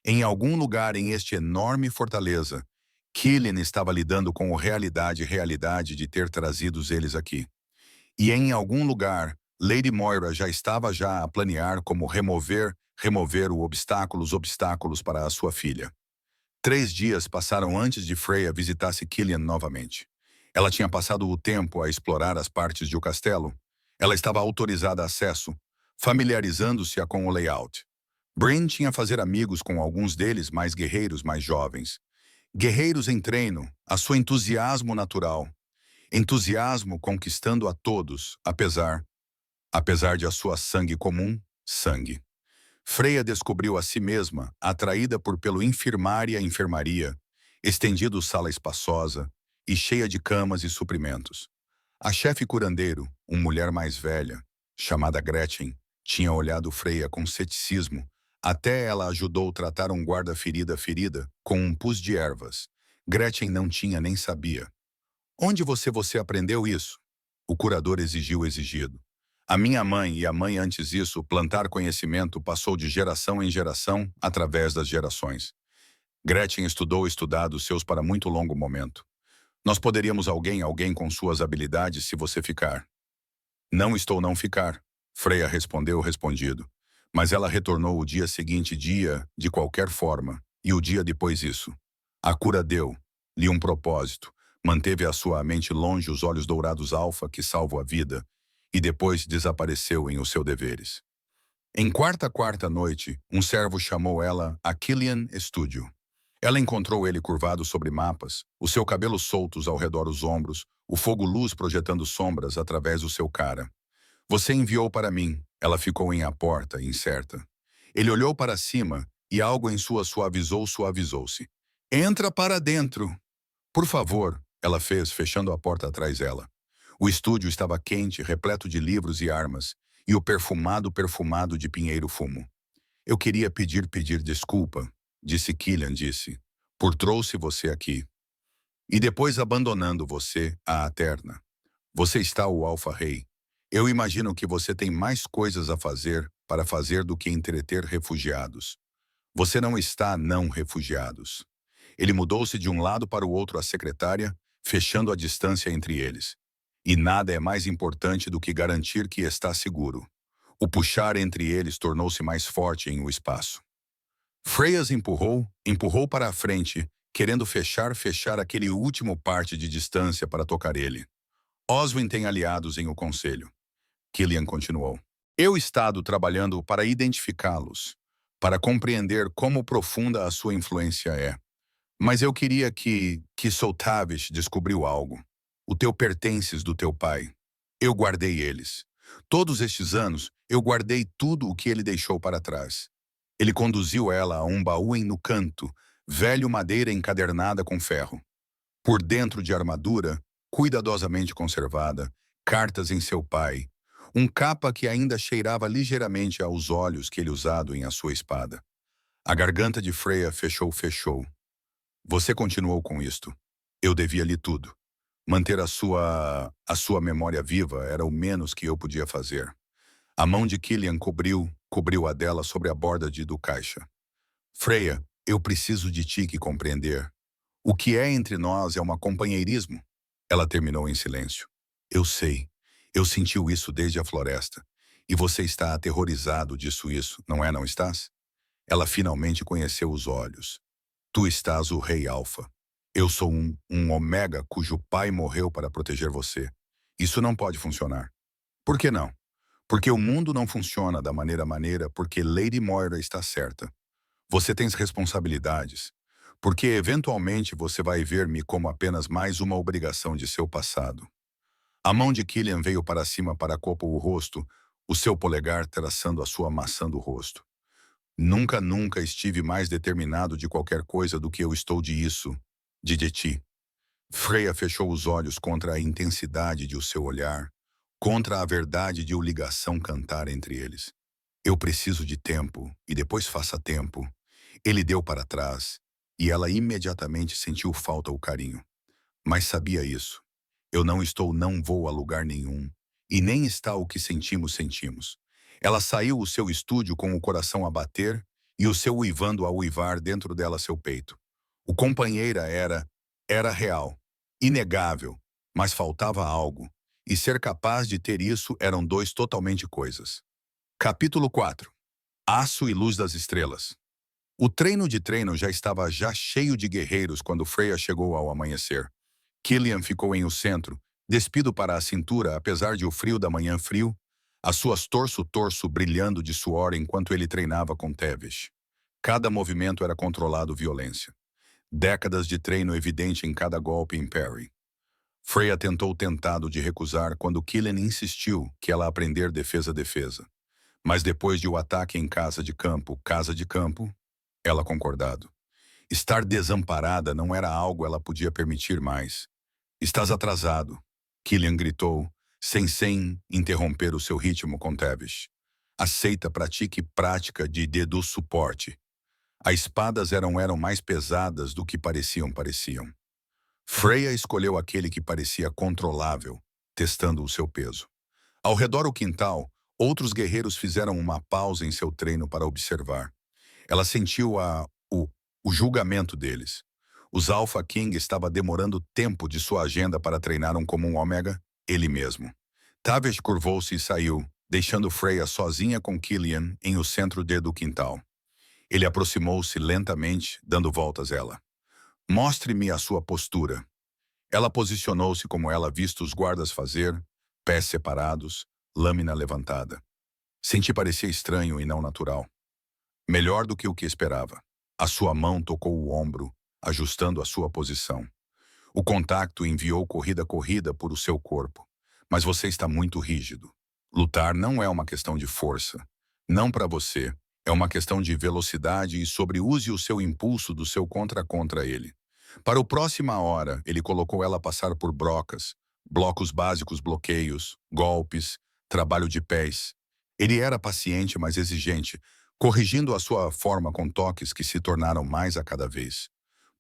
A: Em algum lugar em este enorme fortaleza, Killian estava lidando com a realidade de ter trazido eles aqui. E em algum lugar, Lady Moira já estava a planear como remover os obstáculos para a sua filha. 3 dias passaram antes de Freya visitasse Killian novamente. Ela tinha passado o tempo a explorar as partes do castelo. Ela estava autorizada a acesso, familiarizando-se com o layout. Bryn tinha fazer amigos com alguns deles mais guerreiros mais jovens. Guerreiros em treino, a seu entusiasmo natural. Entusiasmo conquistando a todos, apesar de a sua sangue comum, sangue. Freya descobriu a si mesma, atraída pelo enfermaria, estendido sala espaçosa e cheia de camas e suprimentos. A chefe curandeiro, uma mulher mais velha, chamada Gretchen, tinha olhado Freya com ceticismo, até ela ajudou a tratar um guarda-ferida com um pus de ervas. Gretchen não tinha nem sabia. Onde você aprendeu isso? O curador exigido. A minha mãe e a mãe antes disso, plantar conhecimento passou de geração em geração através das gerações. Gretchen estudados seus para muito longo momento. Nós poderíamos alguém com suas habilidades se você ficar. Não ficar, Freya respondido. Mas ela retornou o dia seguinte, de qualquer forma, e o dia depois isso. A cura deu-lhe um propósito, manteve a sua mente longe os olhos dourados alfa que salvam a vida, e depois desapareceu em os seus deveres. Em quarta noite, um servo chamou ela a Killian Studio. Ela encontrou ele curvado sobre mapas, o seu cabelo soltos ao redor dos ombros, o fogo-luz projetando sombras através do seu cara. Você enviou para mim. Ela ficou em a porta, incerta. Ele olhou para cima e algo em suavizou-se. Entra para dentro. Por favor, ela fez, fechando a porta atrás dela. O estúdio estava quente, repleto de livros e armas, e o perfumado de pinheiro fumo. Eu queria pedir desculpa, Killian disse, por trouxe você aqui. E depois abandonando você, a Aterna. Você está o Alfa-Rei. Eu imagino que você tem mais coisas para fazer do que entreter refugiados. Você não está refugiados. Ele mudou-se de um lado para o outro a secretária, fechando a distância entre eles. E nada é mais importante do que garantir que está seguro. O puxar entre eles tornou-se mais forte em o espaço. Freya empurrou para a frente, querendo fechar aquele último parte de distância para tocar ele. Oswin tem aliados em o conselho. Killian continuou. Eu estado trabalhando para identificá-los, para compreender como profunda a sua influência é. Mas eu queria que Soltavish descobriu algo. O teu pertences do teu pai. Eu guardei eles. Todos estes anos, eu guardei tudo o que ele deixou para trás. Ele conduziu ela a um baú no canto, velho madeira encadernada com ferro. Por dentro de armadura, cuidadosamente conservada, cartas em seu pai, Um capa que ainda cheirava ligeiramente aos olhos que ele usado em a sua espada. A garganta de Freya fechou. Você continuou com isto. Eu devia-lhe tudo. Manter a sua memória viva era o menos que eu podia fazer. A mão de Killian cobriu a dela sobre a borda do caixa. Freya, eu preciso de ti que compreender. O que é entre nós é um companheirismo. Ela terminou em silêncio. Eu sei. Eu sentiu isso desde a floresta. E você está aterrorizado disso isso, não estás? Ela finalmente conheceu os olhos. Tu estás o Rei Alfa. Eu sou um Omega cujo pai morreu para proteger você. Isso não pode funcionar. Por que não? Porque o mundo não funciona da maneira porque Lady Moira está certa. Você tem responsabilidades. Porque eventualmente você vai ver-me como apenas mais uma obrigação de seu passado. A mão de Killian veio para cima para copar o rosto, o seu polegar traçando a sua maçã do rosto. Nunca estive mais determinado de qualquer coisa do que eu estou de ti. Freya fechou os olhos contra a intensidade de o seu olhar, contra a verdade de o ligação cantar entre eles. Eu preciso de tempo, e depois faça tempo. Ele deu para trás, e ela imediatamente sentiu falta o carinho. Mas sabia isso. Eu não vou a lugar nenhum, e nem está o que sentimos. Ela saiu o seu estúdio com o coração a bater, e o seu uivando a uivar dentro dela seu peito. O companheira era real, inegável, mas faltava algo, e ser capaz de ter isso eram dois totalmente coisas. Capítulo 4. Aço e luz das estrelas. O treino já estava cheio de guerreiros quando Freya chegou ao amanhecer. Killian ficou em o centro, despido para a cintura apesar de o frio da manhã frio, as suas torso brilhando de suor enquanto ele treinava com Tevesh. Cada movimento era controlado violência. Décadas de treino evidente em cada golpe em parry. Freya tentou tentado de recusar quando Killian insistiu que ela aprender defesa. Mas depois de o ataque em casa de campo, ela concordado. Estar desamparada não era algo ela podia permitir mais. Estás atrasado, Killian gritou, sem interromper o seu ritmo com Tevesh. Aceita, pratique prática de dedo suporte. As espadas eram mais pesadas do que pareciam. Freya escolheu aquele que parecia controlável, testando o seu peso. Ao redor do quintal, outros guerreiros fizeram uma pausa em seu treino para observar. Ela sentiu o julgamento deles. Os Alpha King estava demorando tempo de sua agenda para treinar como um Omega, ele mesmo. Tavish curvou-se e saiu, deixando Freya sozinha com Killian em o centro do quintal. Ele aproximou-se lentamente, dando voltas ela. Mostre-me a sua postura. Ela posicionou-se como ela visto os guardas fazer, pés separados, lâmina levantada. Senti parecia estranho e não natural. Melhor do que o que esperava. A sua mão tocou o ombro, ajustando a sua posição. O contacto enviou corrida por o seu corpo. Mas você está muito rígido. Lutar não é uma questão de força. Não para você. É uma questão de velocidade e use o seu impulso do seu contra ele. Para a próxima hora, ele colocou ela a passar por blocos básicos, bloqueios, golpes, trabalho de pés. Ele era paciente, mas exigente, corrigindo a sua forma com toques que se tornaram mais a cada vez.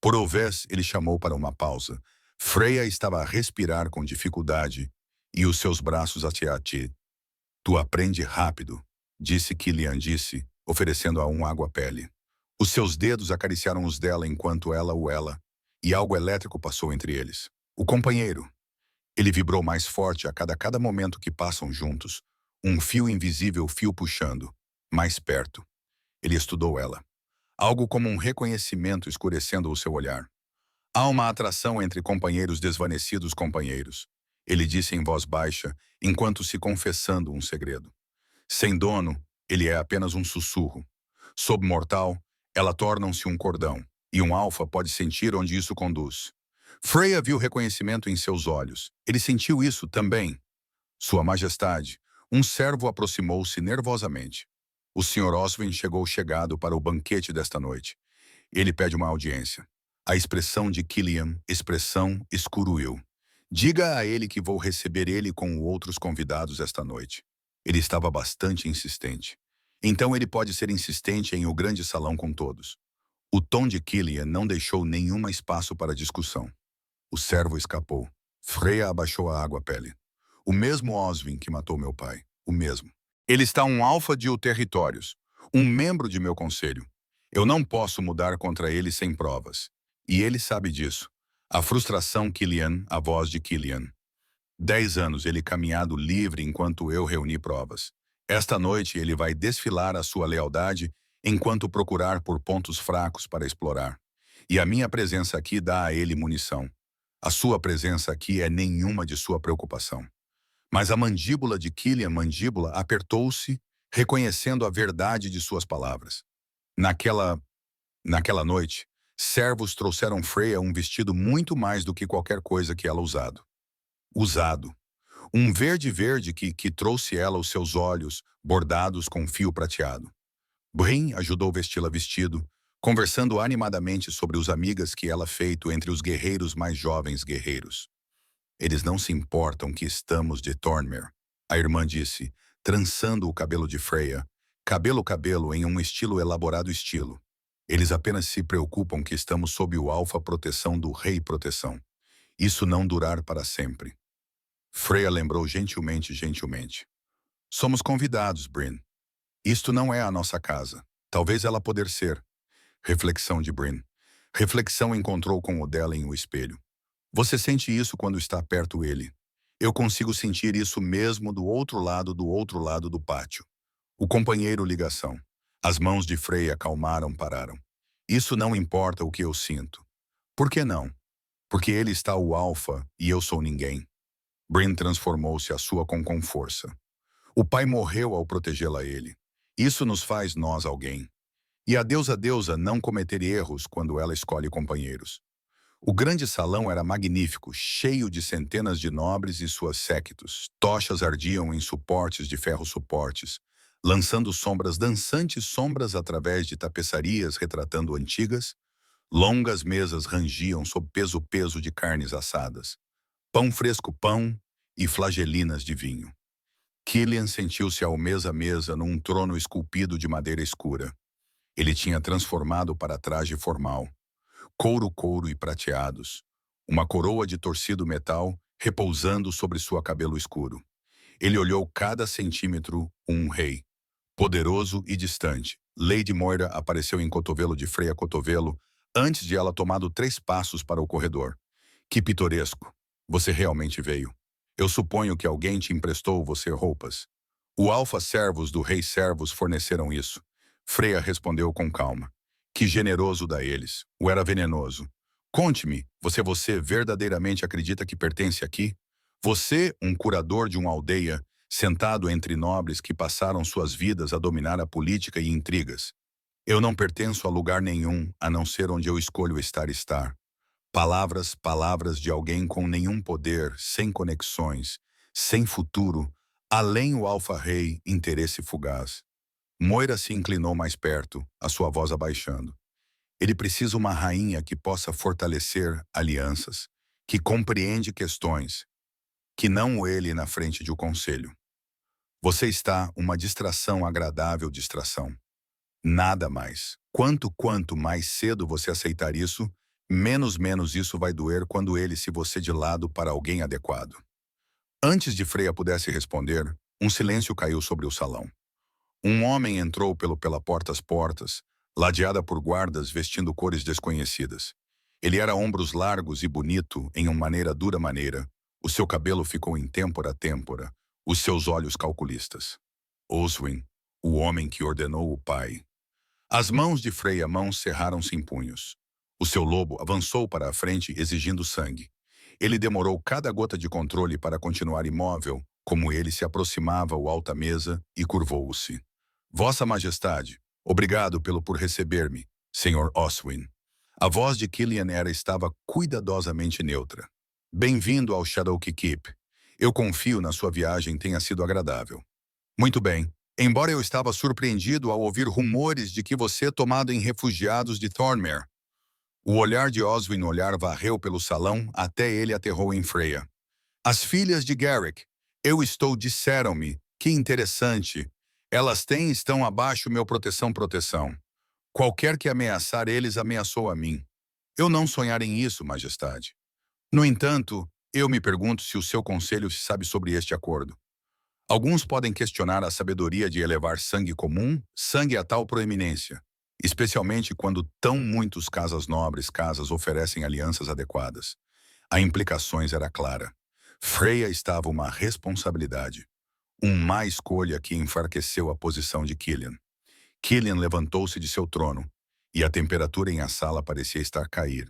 A: Por vez, ele chamou para uma pausa. Freya estava a respirar com dificuldade e os seus braços a ti. Tu aprende rápido, disse Killian, oferecendo a água-pele. Os seus dedos acariciaram os dela enquanto ela, e algo elétrico passou entre eles. O companheiro. Ele vibrou mais forte a cada momento que passam juntos. Um fio invisível puxando. Mais perto. Ele estudou ela. Algo como um reconhecimento escurecendo o seu olhar. Há uma atração entre desvanecidos companheiros. Ele disse em voz baixa, enquanto se confessando um segredo. Sem dono, ele é apenas um sussurro. Sob mortal, ela torna-se um cordão, e um alfa pode sentir onde isso conduz. Freya viu reconhecimento em seus olhos. Ele sentiu isso também. Sua Majestade, um servo aproximou-se nervosamente. O Sr. Oswin chegado para o banquete desta noite. Ele pede uma audiência. A expressão de Killian, escuruiu. Diga a ele que vou receber ele com outros convidados esta noite. Ele estava bastante insistente. Então ele pode ser insistente em o grande salão com todos. O tom de Killian não deixou nenhum espaço para discussão. O servo escapou. Freya abaixou a água à pele. O mesmo Oswin que matou meu pai. O mesmo. Ele está um alfa de territórios. Um membro de meu conselho. Eu não posso mudar contra ele sem provas. E ele sabe disso. A frustração Killian, a voz de Killian. 10 anos ele caminhado livre enquanto eu reuni provas. Esta noite ele vai desfilar a sua lealdade enquanto procurar por pontos fracos para explorar. E a minha presença aqui dá a ele munição. A sua presença aqui é nenhuma de sua preocupação. Mas a mandíbula de Killian mandíbula apertou-se, reconhecendo a verdade de suas palavras. Naquela noite, servos trouxeram Freya um vestido muito mais do que qualquer coisa que ela usado. Um verde que trouxe ela os seus olhos, bordados com fio prateado. Brin ajudou vesti-la vestido, conversando animadamente sobre os amigas que ela feito entre os guerreiros mais jovens guerreiros. Eles não se importam que estamos de Thornmere, a irmã disse, trançando o cabelo de Freya, cabelo em um estilo elaborado estilo. Eles apenas se preocupam que estamos sob o alfa proteção do rei proteção. Isso não durar para sempre. Freya lembrou gentilmente. Somos convidados, Brin. Isto não é a nossa casa. Talvez ela poder ser. Reflexão de Brin. Reflexão encontrou com o dela em o espelho. Você sente isso quando está perto dele. Eu consigo sentir isso mesmo do outro lado do pátio. O companheiro ligação. As mãos de Freya pararam. Isso não importa o que eu sinto. Por que não? Porque ele está o alfa e eu sou ninguém. Brin transformou-se a sua com força. O pai morreu ao protegê-la a ele. Isso nos faz nós alguém. E a deusa não cometer erros quando ela escolhe companheiros. O grande salão era magnífico, cheio de centenas de nobres e suas séquitos. Tochas ardiam em suportes de ferro suportes, lançando dançantes sombras através de tapeçarias retratando antigas. Longas mesas rangiam sob peso de carnes assadas. Pão fresco e flagelinas de vinho. Killian sentiu-se ao mesa num trono esculpido de madeira escura. Ele tinha transformado para traje formal. Couro e prateados. Uma coroa de torcido metal repousando sobre sua cabelo escuro. Ele olhou cada centímetro um rei. Poderoso e distante. Lady Moira apareceu em cotovelo de Freya cotovelo antes de ela tomado 3 passos para o corredor. Que pitoresco. Você realmente veio. Eu suponho que alguém te emprestou você roupas. O alfa servos do rei servos forneceram isso. Freya respondeu com calma. Que generoso da eles. O era venenoso. Conte-me, você verdadeiramente acredita que pertence aqui? Você, um curador de uma aldeia, sentado entre nobres que passaram suas vidas a dominar a política e intrigas. Eu não pertenço a lugar nenhum, a não ser onde eu escolho estar. Palavras de alguém com nenhum poder, sem conexões, sem futuro, além o alfa-rei, interesse fugaz. Moira se inclinou mais perto, a sua voz abaixando. Ele precisa uma rainha que possa fortalecer alianças, que compreende questões, que não ele na frente de um conselho. Você está uma distração agradável distração. Nada mais. Quanto mais cedo você aceitar isso, menos isso vai doer quando ele se você de lado para alguém adequado. Antes de Freya pudesse responder, um silêncio caiu sobre o salão. Um homem entrou pela portas, ladeada por guardas vestindo cores desconhecidas. Ele era ombros largos e bonito em uma dura maneira. O seu cabelo ficou em têmpora, os seus olhos calculistas. Oswin, o homem que ordenou o pai. As mãos de Freya cerraram-se em punhos. O seu lobo avançou para a frente exigindo sangue. Ele demorou cada gota de controle para continuar imóvel, como ele se aproximava ao alta mesa e curvou-se. Vossa Majestade, obrigado por receber-me, Sr. Oswin. A voz de Killian estava cuidadosamente neutra. Bem-vindo ao Shadowkeep. Eu confio na sua viagem tenha sido agradável. Muito bem. Embora eu estava surpreendido ao ouvir rumores de que você tomado em refugiados de Thornmere. O olhar de Oswin varreu pelo salão até ele aterrou em Freya. As filhas de Garrick, disseram-me, Que interessante. Elas estão abaixo meu proteção. Qualquer que ameaçar eles ameaçou a mim. Eu não sonhar em isso, majestade. No entanto, eu me pergunto se o seu conselho sabe sobre este acordo. Alguns podem questionar a sabedoria de elevar sangue comum, sangue a tal proeminência, especialmente quando tão muitos casas oferecem alianças adequadas. A implicações era clara. Freya estava uma responsabilidade, má escolha que enfraqueceu a posição de Killian. Killian levantou-se de seu trono, e a temperatura em a sala parecia estar a cair.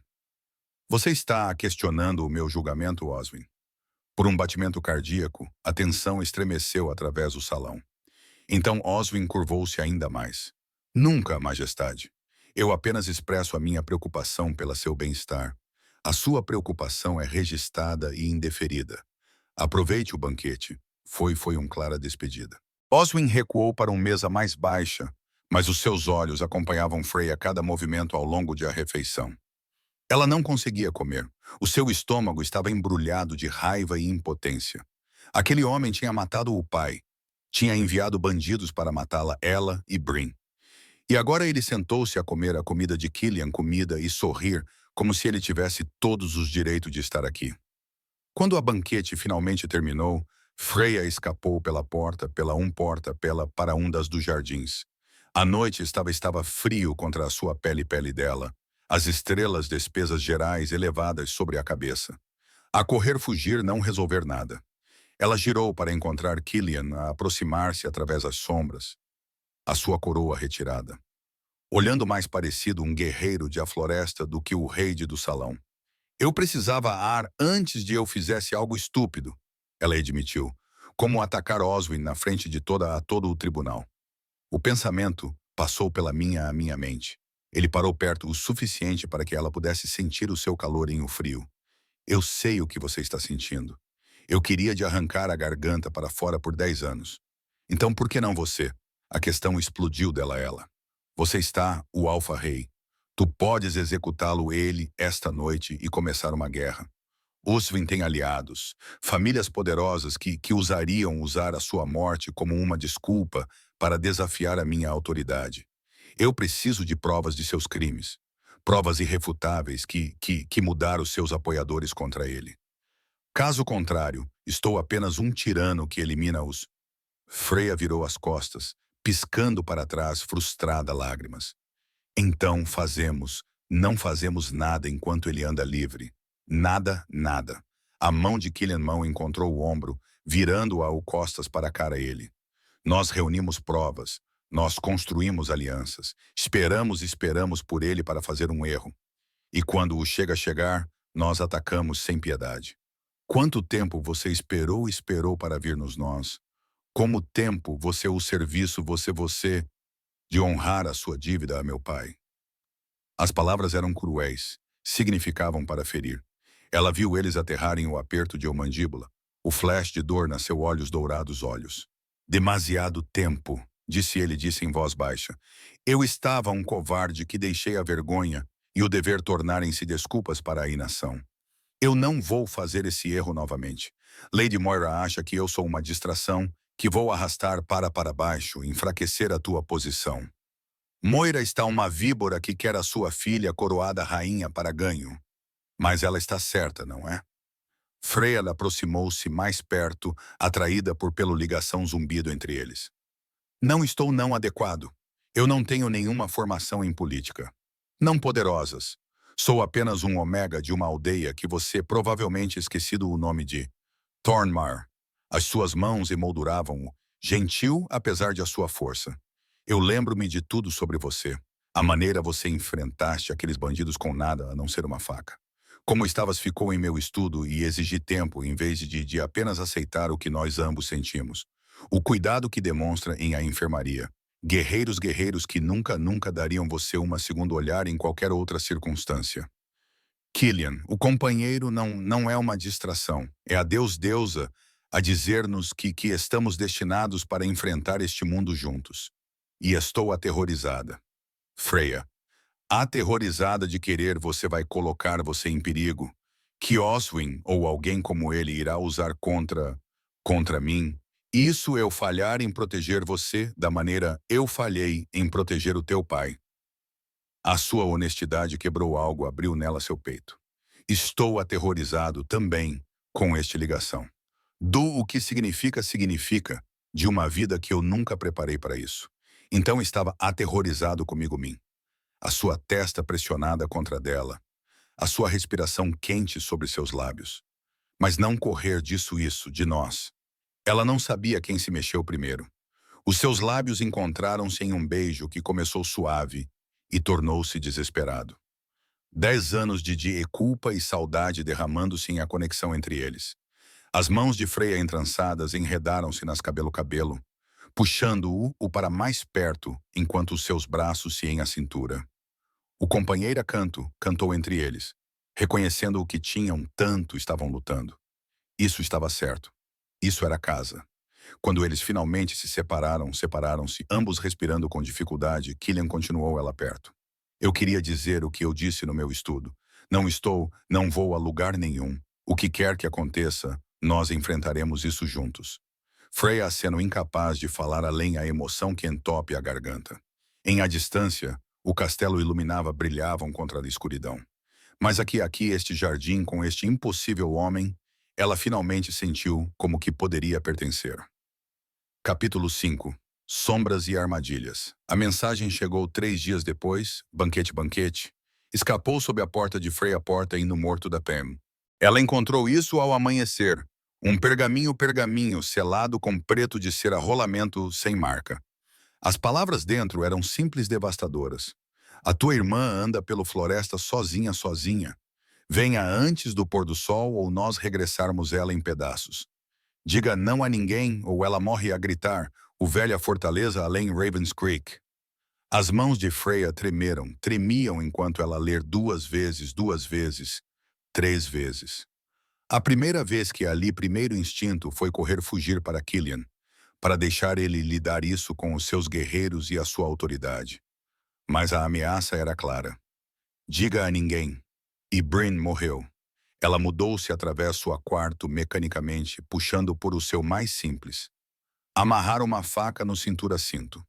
A: Você está questionando o meu julgamento, Oswin? Por um batimento cardíaco, a tensão estremeceu através do salão. Então Oswin curvou-se ainda mais. Nunca, majestade. Eu apenas expresso a minha preocupação pela seu bem-estar. A sua preocupação é registrada e indeferida. Aproveite o banquete. Foi clara despedida. Oswin recuou para uma mesa mais baixa, mas os seus olhos acompanhavam Freya a cada movimento ao longo da refeição. Ela não conseguia comer. O seu estômago estava embrulhado de raiva e impotência. Aquele homem tinha matado o pai. Tinha enviado bandidos para matá-la, ela e Bryn. E agora ele sentou-se a comer a comida de Killian, comida e sorrir, como se ele tivesse todos os direitos de estar aqui. Quando a banquete finalmente terminou, Freya escapou pela porta, para um dos jardins. A noite estava frio contra a sua pele dela. As estrelas despesas gerais elevadas sobre a cabeça. A correr fugir não resolver nada. Ela girou para encontrar Killian a aproximar-se através das sombras, a sua coroa retirada. Olhando mais parecido um guerreiro de a floresta do que o rei do salão. Eu precisava ar antes de eu fizesse algo estúpido, ela admitiu, como atacar Oswin na frente de todo o tribunal. O pensamento passou pela minha mente. Ele parou perto o suficiente para que ela pudesse sentir o seu calor em o frio. Eu sei o que você está sentindo. Eu queria de arrancar a garganta para fora por 10 anos. Então por que não você? A questão explodiu dela ela. Você está, o Alfa-Rei. Tu podes executá-lo ele esta noite e começar uma guerra. Oswin tem aliados, famílias poderosas que usar a sua morte como uma desculpa para desafiar a minha autoridade. Eu preciso de provas de seus crimes. Provas irrefutáveis que mudaram os seus apoiadores contra ele. Caso contrário, estou apenas um tirano que elimina-os. Freya virou as costas, piscando para trás, frustrada lágrimas. Então não fazemos nada enquanto ele anda livre. Nada. A mão de Killian encontrou o ombro, virando-a costas para a cara a ele. Nós reunimos provas. Nós construímos alianças. Esperamos por ele para fazer um erro. E quando o chegar, nós atacamos sem piedade. Quanto tempo você esperou para vir-nos nós? Como tempo você o serviço, você, de honrar a sua dívida a meu pai? As palavras eram cruéis, significavam para ferir. Ela viu eles aterrarem o aperto de uma mandíbula. O flash de dor nas seus olhos dourados olhos. Demasiado tempo, disse em voz baixa. Eu estava um covarde que deixei a vergonha e o dever tornarem-se desculpas para a inação. Eu não vou fazer esse erro novamente. Lady Moira acha que eu sou uma distração, que vou arrastar para baixo, enfraquecer a tua posição. Moira está uma víbora que quer a sua filha coroada rainha para ganho. Mas ela está certa, não é? Freya aproximou-se mais perto, atraída pelo ligação zumbido entre eles. Não estou não adequado. Eu não tenho nenhuma formação em política. Não poderosas. Sou apenas um omega de uma aldeia que você provavelmente esquecido o nome de Thornmar. As suas mãos emolduravam-o, gentil apesar de a sua força. Eu lembro-me de tudo sobre você. A maneira você enfrentaste aqueles bandidos com nada a não ser uma faca. Como ficou em meu estudo e exigi tempo em vez de apenas aceitar o que nós ambos sentimos. O cuidado que demonstra em a enfermaria. Guerreiros que nunca dariam você uma segunda olhar em qualquer outra circunstância. Killian, o companheiro não é uma distração. É a deusa a dizer-nos que estamos destinados para enfrentar este mundo juntos. E estou aterrorizada. Freya. Aterrorizada de querer você vai colocar você em perigo. Que Oswin ou alguém como ele irá usar contra mim Isso eu falhar em proteger você da maneira eu falhei em proteger o teu pai. A sua honestidade quebrou algo, abriu nela seu peito. Estou aterrorizado também com esta ligação. Do o que significa de uma vida que eu nunca preparei para isso. Então estava aterrorizado comigo mim. A sua testa pressionada contra a dela, a sua respiração quente sobre seus lábios. Mas não correr disso isso, de nós. Ela não sabia quem se mexeu primeiro. Os seus lábios encontraram-se em um beijo que começou suave e tornou-se desesperado. 10 anos de culpa e saudade derramando-se em a conexão entre eles. As mãos de Freya entrançadas enredaram-se nas cabelo-cabelo, puxando-o para mais perto enquanto os seus braços se em a cintura. O companheira cantou entre eles, reconhecendo o que tinham tanto estavam lutando. Isso estava certo. Isso era casa. Quando eles finalmente se separaram-se, ambos respirando com dificuldade, Killian continuou ela perto. Eu queria dizer o que eu disse no meu estudo. Não vou a lugar nenhum. O que quer que aconteça, nós enfrentaremos isso juntos. Freya aceno incapaz de falar além a emoção que entope a garganta. Em a distância, o castelo iluminava, brilhavam contra a escuridão. Mas aqui, este jardim com este impossível homem, ela finalmente sentiu como que poderia pertencer. Capítulo 5. Sombras e armadilhas. A mensagem chegou 3 dias depois, banquete. Escapou sob a porta de Freya Porta indo morto da Pam. Ela encontrou isso ao amanhecer. Um pergaminho selado com preto de cera rolamento sem marca. As palavras dentro eram simples devastadoras. A tua irmã anda pelo floresta sozinha. Venha antes do pôr do sol ou nós regressarmos ela em pedaços. Diga não a ninguém ou ela morre a gritar, o velha fortaleza além Ravens Creek. As mãos de Freya tremiam enquanto ela ler 2 vezes, 3 vezes. A primeira vez que ali primeiro instinto foi correr fugir para Killian, para deixar ele lidar isso com os seus guerreiros e a sua autoridade. Mas a ameaça era clara. Diga a ninguém. E Bryn morreu. Ela mudou-se através sua quarto mecanicamente, puxando por o seu mais simples. Amarrar uma faca no cintura-cinto.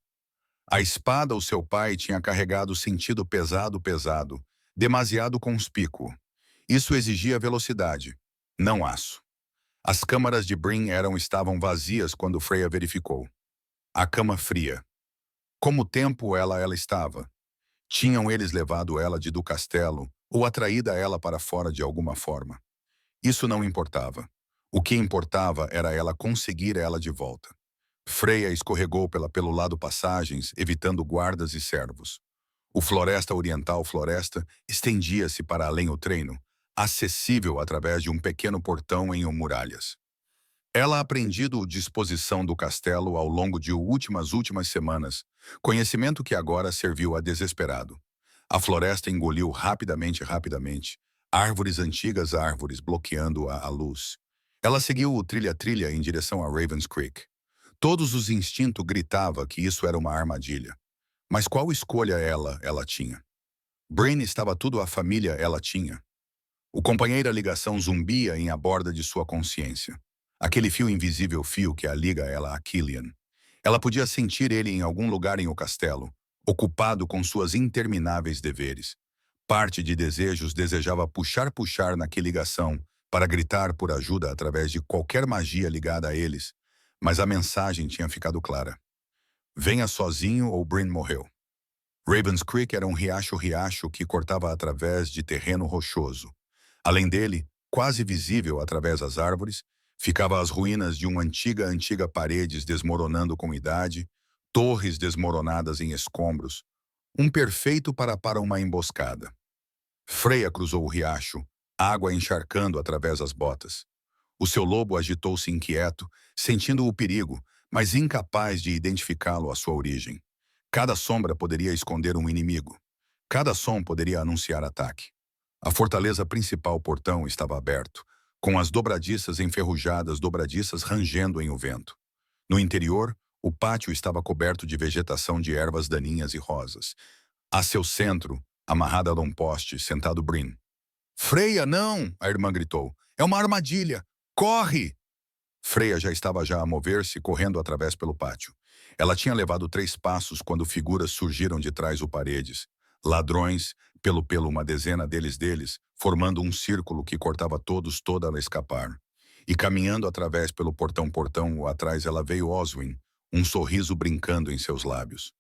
A: A espada o seu pai tinha carregado sentido pesado, demasiado conspícuo. Isso exigia velocidade, não aço. As câmaras de Bryn estavam vazias quando Freya verificou. A cama fria. Como tempo ela estava? Tinham eles levado ela do castelo ou atraída ela para fora de alguma forma? Isso não importava. O que importava era ela conseguir ela de volta. Freya escorregou pelo lado passagens, evitando guardas e servos. O Floresta Oriental estendia-se para além o treino, acessível através de um pequeno portão em muralhas. Ela aprendido disposição do castelo ao longo de últimas semanas, conhecimento que agora serviu a desesperado. A floresta engoliu rapidamente, árvores bloqueando a luz. Ela seguiu o trilha em direção a Ravens Creek. Todos os instintos gritava que isso era uma armadilha. Mas qual escolha ela tinha? Bryn estava tudo a família ela tinha. O companheiro ligação zumbia em a borda de sua consciência. Aquele fio invisível que a liga ela a Killian. Ela podia sentir ele em algum lugar em o castelo, ocupado com suas intermináveis deveres. Parte de desejos desejava puxar naquela ligação para gritar por ajuda através de qualquer magia ligada a eles, mas a mensagem tinha ficado clara. Venha sozinho ou Bryn morreu. Ravens Creek era um riacho que cortava através de terreno rochoso. Além dele, quase visível através das árvores, ficava as ruínas de uma antiga paredes desmoronando com idade, torres desmoronadas em escombros, um perfeito para uma emboscada. Freya cruzou o riacho, água encharcando através das botas. O seu lobo agitou-se inquieto, sentindo o perigo, mas incapaz de identificá-lo à sua origem. Cada sombra poderia esconder um inimigo. Cada som poderia anunciar ataque. A fortaleza principal portão estava aberto, com as dobradiças enferrujadas, rangendo em o vento. No interior, o pátio estava coberto de vegetação de ervas daninhas e rosas. A seu centro, amarrada a um poste, sentado Bryn. Freya, não! A irmã gritou. É uma armadilha! Corre! Freya já estava a mover-se, correndo através pelo pátio. Ela tinha levado 3 passos quando figuras surgiram de trás do paredes. Ladrões, pelo uma dezena deles, formando um círculo que cortava toda a escapar. E caminhando através pelo portão atrás ela veio Oswin, um sorriso brincando em seus lábios.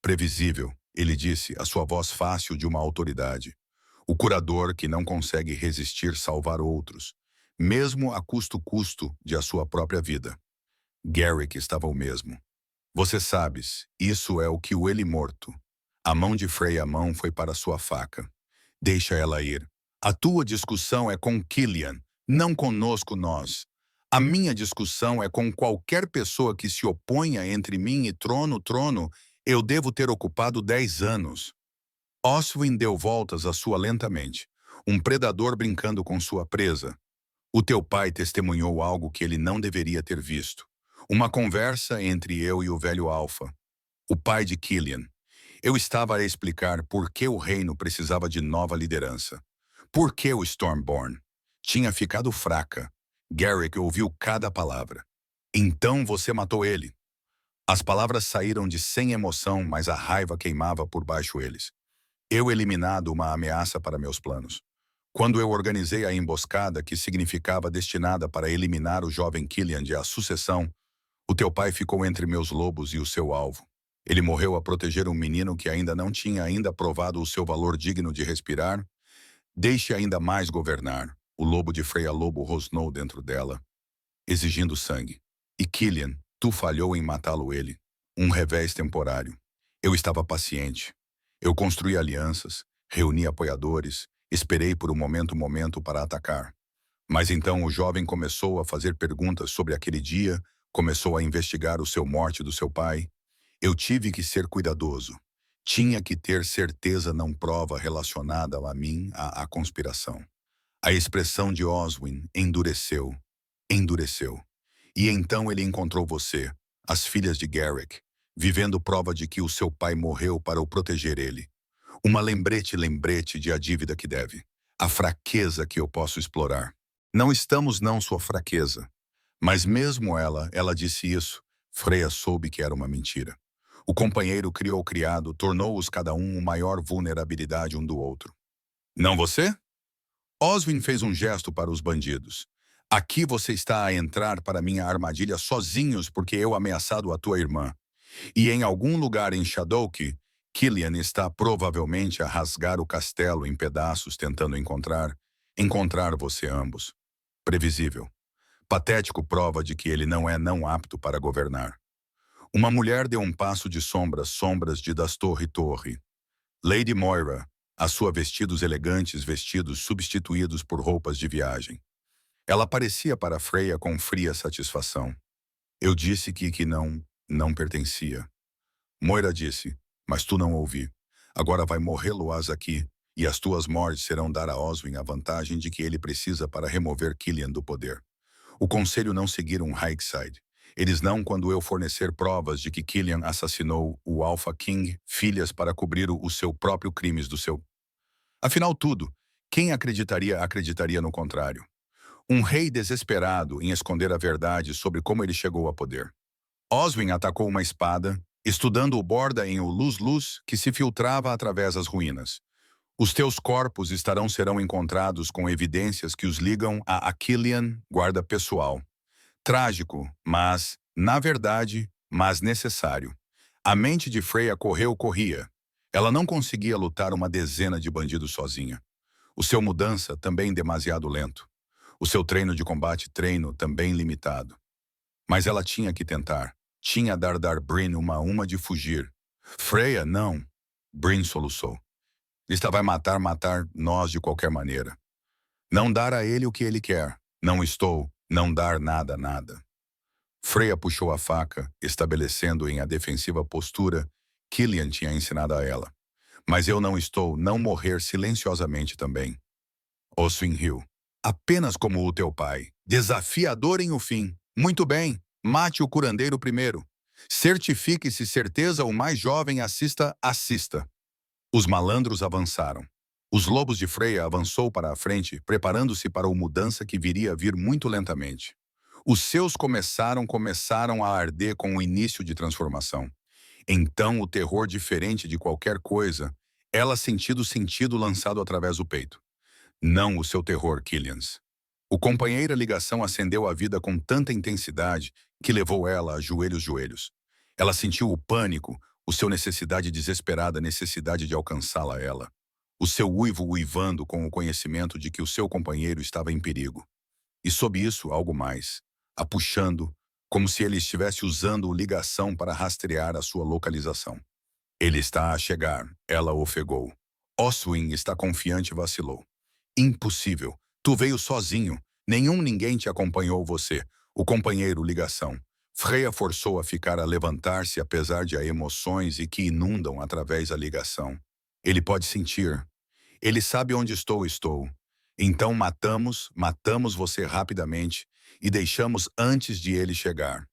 A: Previsível, ele disse, a sua voz fácil de uma autoridade. O curador que não consegue resistir salvar outros, mesmo a custo de a sua própria vida. Garrick estava o mesmo. Você sabes, isso é o que o ele morto. A mão de Freya mão foi para sua faca. Deixa ela ir. A tua discussão é com Killian, não conosco nós. A minha discussão é com qualquer pessoa que se oponha entre mim e trono, eu devo ter ocupado 10 anos. Oswin deu voltas à sua lentamente, um predador brincando com sua presa. O teu pai testemunhou algo que ele não deveria ter visto. Uma conversa entre eu e o velho Alpha, o pai de Killian. Eu estava a explicar por que o reino precisava de nova liderança. Por que o Stormborn tinha ficado fraca. Garrick ouviu cada palavra. Então você matou ele. As palavras saíram de sem emoção, mas a raiva queimava por baixo eles. Eu eliminado uma ameaça para meus planos. Quando eu organizei a emboscada que significava destinada para eliminar o jovem Killian de a sucessão, o teu pai ficou entre meus lobos e o seu alvo. Ele morreu a proteger um menino que ainda não tinha provado o seu valor digno de respirar. Deixe ainda mais governar. O lobo de Freya Lobo rosnou dentro dela, exigindo sangue. E Killian, tu falhou em matá-lo ele. Um revés temporário. Eu estava paciente. Eu construí alianças, reuni apoiadores, esperei por um momento para atacar. Mas então o jovem começou a fazer perguntas sobre aquele dia, começou a investigar o seu morte do seu pai. Eu tive que ser cuidadoso. Tinha que ter certeza não prova relacionada a mim à conspiração. A expressão de Oswin endureceu. E então ele encontrou você, as filhas de Garrick, vivendo prova de que o seu pai morreu para o proteger ele. Uma lembrete de a dívida que deve. A fraqueza que eu posso explorar. Não estamos não sua fraqueza. Mas mesmo ela disse isso. Freya soube que era uma mentira. O companheiro criou o criado, tornou-os cada um maior vulnerabilidade um do outro. Não você? Oswin fez um gesto para os bandidos. Aqui você está a entrar para minha armadilha sozinhos porque eu ameaçado a tua irmã. E em algum lugar em Shadowkeep, Killian está provavelmente a rasgar o castelo em pedaços tentando encontrar você ambos. Previsível. Patético prova de que ele não é não apto para governar. Uma mulher deu um passo de sombras de das torre. Lady Moira, a sua vestidos elegantes vestidos substituídos por roupas de viagem. Ela parecia para Freya com fria satisfação. Eu disse que não pertencia. Moira disse, mas tu não ouvi. Agora vai morrer-lo-ás aqui, e as tuas mortes serão dar a Oswin a vantagem de que ele precisa para remover Killian do poder. O conselho não seguiram Hightside. Eles não quando eu fornecer provas de que Killian assassinou o Alpha King, filhas para cobrir o seu próprio crimes do seu. Afinal quem acreditaria no contrário? Um rei desesperado em esconder a verdade sobre como ele chegou a poder. Oswin atacou uma espada, estudando o borda em o luz que se filtrava através das ruínas. Os teus corpos serão encontrados com evidências que os ligam a Killian, guarda pessoal. Trágico, mas, na verdade, necessário. A mente de Freya corria. Ela não conseguia lutar uma dezena de bandidos sozinha. O seu mudança também demasiado lento. O seu treino de combate também limitado. Mas ela tinha que tentar. Tinha dar Bryn uma de fugir. Freya, não. Bryn soluçou. Lista vai matar nós de qualquer maneira. Não dar a ele o que ele quer. Não dar nada. Freya puxou a faca, estabelecendo em a defensiva postura Killian tinha ensinado a ela. Mas eu não morrer silenciosamente também. Oswin riu. Apenas como o teu pai. Desafiador em o fim. Muito bem, mate o curandeiro primeiro. Certifique-se certeza o mais jovem assista. Os malandros avançaram. Os lobos de Freya avançou para a frente, preparando-se para uma mudança que viria a vir muito lentamente. Os seus começaram a arder com o início de transformação. Então o terror diferente de qualquer coisa, ela sentido o sentido lançado através do peito. Não o seu terror, Killians. O companheiro ligação acendeu a vida com tanta intensidade que levou ela a joelhos. Ela sentiu o pânico, o seu necessidade desesperada, necessidade de alcançá-la ela. O seu uivo uivando com o conhecimento de que o seu companheiro estava em perigo. E sob isso, algo mais. A puxando, como se ele estivesse usando ligação para rastrear a sua localização. Ele está a chegar, ela ofegou. Oswin está confiante e vacilou. Impossível. Tu veio sozinho. Ninguém te acompanhou você. O companheiro ligação. Freya forçou a ficar a levantar-se apesar de emoções e que inundam através da ligação. Ele pode sentir. Ele sabe onde estou. Então matamos você rapidamente e deixamos antes de ele chegar.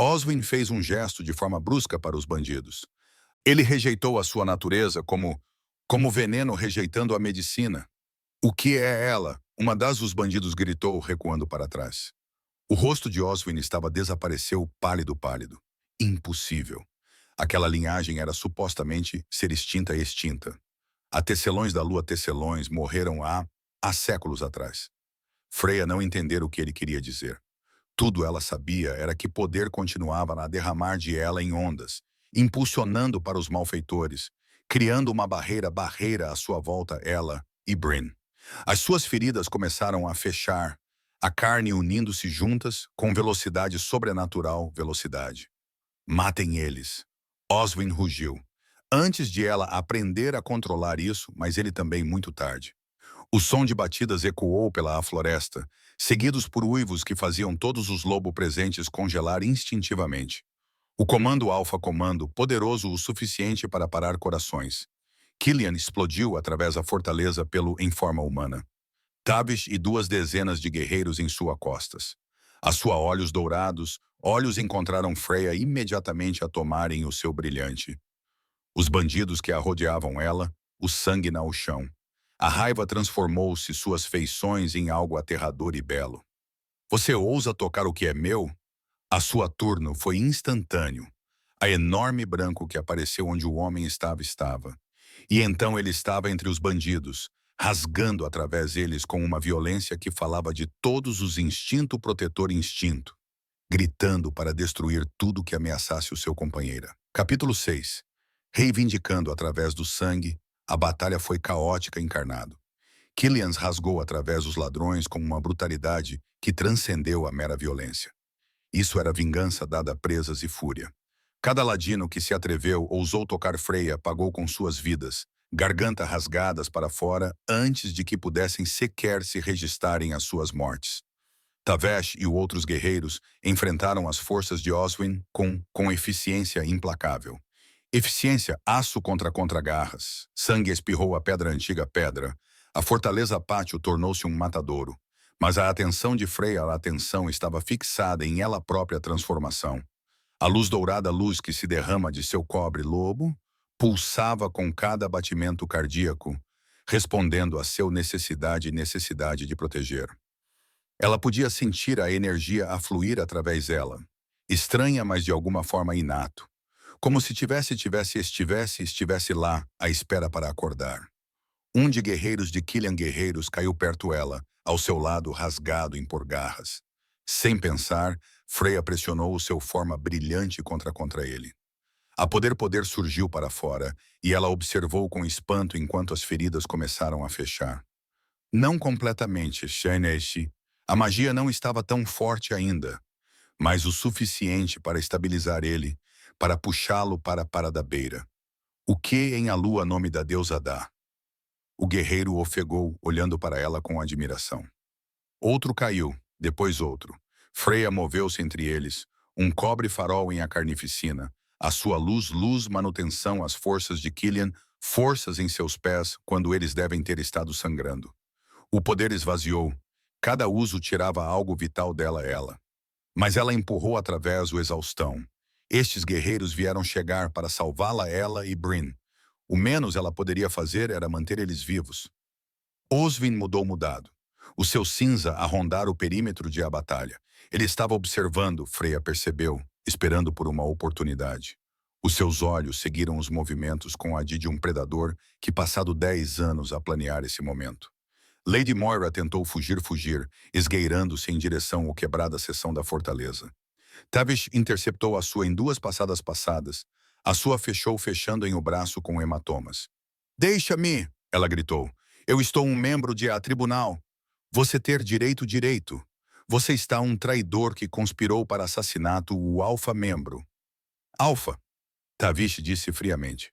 A: Oswin fez um gesto de forma brusca para os bandidos. Ele rejeitou a sua natureza como veneno rejeitando a medicina. O que é ela? Uma das dos bandidos gritou, recuando para trás. O rosto de Oswin desapareceu pálido. Impossível. Aquela linhagem era supostamente ser extinta. A tecelões da lua tecelões morreram há séculos atrás. Freya não entendera o que ele queria dizer. Tudo ela sabia era que poder continuava a derramar de ela em ondas, impulsionando para os malfeitores, criando uma barreira à sua volta ela e Bryn. As suas feridas começaram a fechar, a carne unindo-se juntas com velocidade sobrenatural, velocidade. Matem eles. Oswin rugiu. Antes de ela aprender a controlar isso, mas ele também muito tarde. O som de batidas ecoou pela floresta, seguidos por uivos que faziam todos os lobos presentes congelar instintivamente. O comando Alpha Comando, poderoso o suficiente para parar corações. Killian explodiu através da fortaleza em forma humana. Tavish e 2 dezenas de guerreiros em suas costas. A sua olhos dourados, olhos encontraram Freya imediatamente a tomarem o seu brilhante. Os bandidos que a rodeavam ela, o sangue no chão. A raiva transformou-se suas feições em algo aterrador e belo. Você ousa tocar o que é meu? A sua turno foi instantâneo. A enorme branco que apareceu onde o homem estava. E então ele estava entre os bandidos, rasgando através deles com uma violência que falava de todos os instinto protetor instinto, gritando para destruir tudo que ameaçasse o seu companheiro. Capítulo 6. Reivindicando através do sangue, a batalha foi caótica encarnado. Killian rasgou através dos ladrões com uma brutalidade que transcendeu a mera violência. Isso era vingança dada a presas e fúria. Cada ladino que se atreveu ousou tocar Freya pagou com suas vidas, garganta rasgadas para fora antes de que pudessem sequer se registarem as suas mortes. Tavesh e outros guerreiros enfrentaram as forças de Oswin com eficiência implacável. Eficiência, aço contra garras. Sangue espirrou a antiga pedra. A fortaleza pátio tornou-se um matadouro. Mas a atenção de Freya, estava fixada em ela própria transformação. A luz dourada, luz que se derrama de seu cobre-lobo, pulsava com cada batimento cardíaco, respondendo à sua necessidade de proteger. Ela podia sentir a energia a fluir através dela, estranha, mas de alguma forma inato, como se estivesse lá, à espera para acordar. Um de guerreiros de Killian guerreiros caiu perto dela, ao seu lado rasgado por garras. Sem pensar, Freya pressionou o seu forma brilhante contra ele. A poder surgiu para fora, e ela observou com espanto enquanto as feridas começaram a fechar. Não completamente, Shaineshi. A magia não estava tão forte ainda, mas o suficiente para estabilizar ele, para puxá-lo para da beira. O que em a lua nome da deusa dá? O guerreiro ofegou, olhando para ela com admiração. Outro caiu, depois outro. Freya moveu-se entre eles, um cobre farol em a carnificina, a sua luz manutenção as forças de Killian, forças em seus pés quando eles devem ter estado sangrando. O poder esvaziou, cada uso tirava algo vital ela. Mas ela empurrou através o exaustão. Estes guerreiros vieram chegar para salvá-la ela e Bryn. O menos ela poderia fazer era manter eles vivos. Oswin mudado. o seu cinza a rondar o perímetro de a batalha. Ele estava observando, Freya percebeu, esperando por uma oportunidade. Os seus olhos seguiram os movimentos com a de um predador que passado 10 anos a planear esse momento. Lady Moira tentou fugir, esgueirando-se em direção à quebrada seção da fortaleza. Tavish interceptou a sua em 2 passadas passadas. A sua fechando em o braço com hematomas. Deixa-me, ela gritou. Eu estou um membro de a tribunal. Você ter direito. Você está um traidor que conspirou para assassinato o alfa-membro. Alfa, Tavish disse friamente.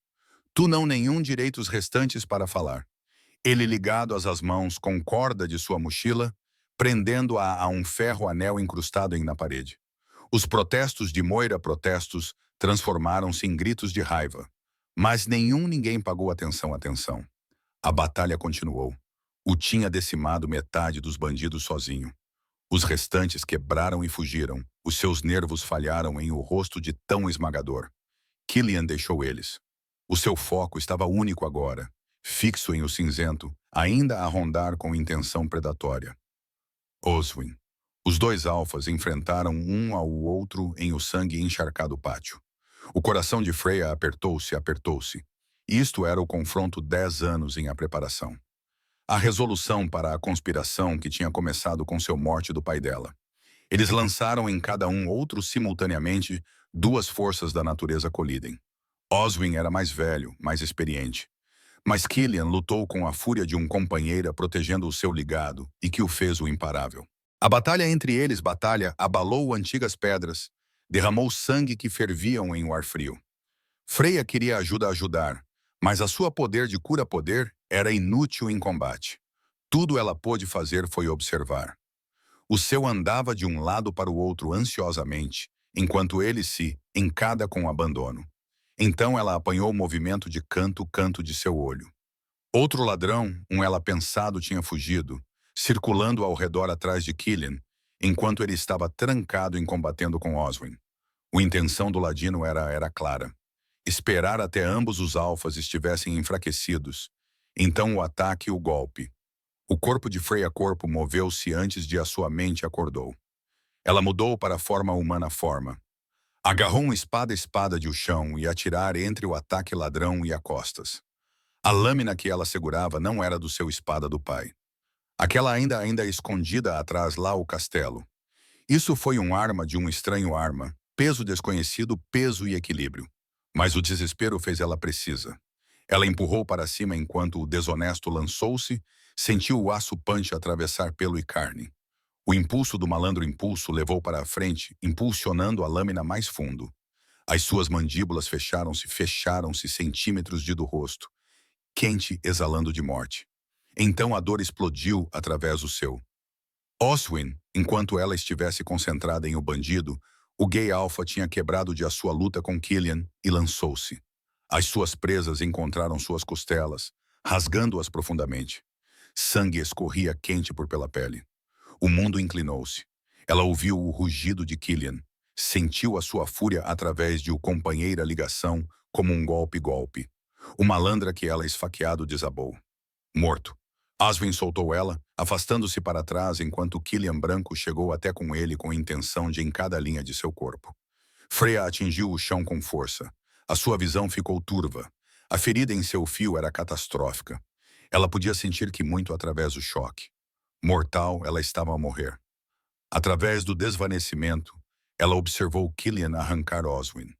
A: Tu não nenhum direitos restantes para falar. Ele ligado às mãos com corda de sua mochila, prendendo-a a um ferro anel incrustado na parede. Os protestos de Moira transformaram-se em gritos de raiva. Mas ninguém pagou atenção. A batalha continuou. O tinha decimado metade dos bandidos sozinho. Os restantes quebraram e fugiram. Os seus nervos falharam em o rosto de tão esmagador. Killian deixou eles. O seu foco estava único agora, fixo em o cinzento, ainda a rondar com intenção predatória. Oswin. Os 2 alfas enfrentaram um ao outro em o sangue encharcado pátio. O coração de Freya apertou-se. Isto era o confronto 10 anos em a preparação. A resolução para a conspiração que tinha começado com seu morte do pai dela. Eles lançaram em cada um outro simultaneamente 2 forças da natureza colidem. Oswin era mais velho, mais experiente. Mas Killian lutou com a fúria de um companheiro protegendo o seu ligado e que o fez o imparável. A batalha entre eles, abalou antigas pedras, derramou sangue que ferviam em o ar frio. Freya queria ajudar, mas a sua poder de cura-poder era inútil em combate. Tudo ela pôde fazer foi observar. O seu andava de um lado para o outro ansiosamente, enquanto ele se encada com abandono. Então ela apanhou o movimento de canto de seu olho. Outro ladrão, ela pensado, tinha fugido, circulando ao redor atrás de Killian, enquanto ele estava trancado em combatendo com Oswin. A intenção do ladino era clara. Esperar até ambos os alfas estivessem enfraquecidos. Então o ataque e o golpe. O corpo de Freya moveu-se antes de a sua mente acordou. Ela mudou para a forma humana. Agarrou uma espada de o chão e atirar entre o ataque ladrão e a costas. A lâmina que ela segurava não era do seu espada do pai. Aquela ainda escondida atrás lá o castelo. Isso foi arma de um estranho arma, peso desconhecido, peso e equilíbrio. Mas o desespero fez ela precisa. Ela empurrou para cima enquanto o desonesto lançou-se, sentiu o aço punch atravessar pelo e carne. O impulso do malandro levou para a frente, impulsionando a lâmina mais fundo. As suas mandíbulas fecharam-se centímetros do rosto, quente, exalando de morte. Então a dor explodiu através do seu. Oswin, enquanto ela estivesse concentrada em o bandido, o gay alfa tinha quebrado de a sua luta com Killian e lançou-se. As suas presas encontraram suas costelas, rasgando-as profundamente. Sangue escorria quente pela pele. O mundo inclinou-se. Ela ouviu o rugido de Killian. Sentiu a sua fúria através de o companheira ligação como um golpe. O malandra que ela esfaqueado desabou. Morto. Oswin soltou ela, afastando-se para trás enquanto Killian branco chegou até com ele com intenção de em cada linha de seu corpo. Freya atingiu o chão com força. A sua visão ficou turva. A ferida em seu fio era catastrófica. Ela podia sentir que muito através do choque. Mortal, ela estava a morrer. Através do desvanecimento, ela observou Killian arrancar Oswin.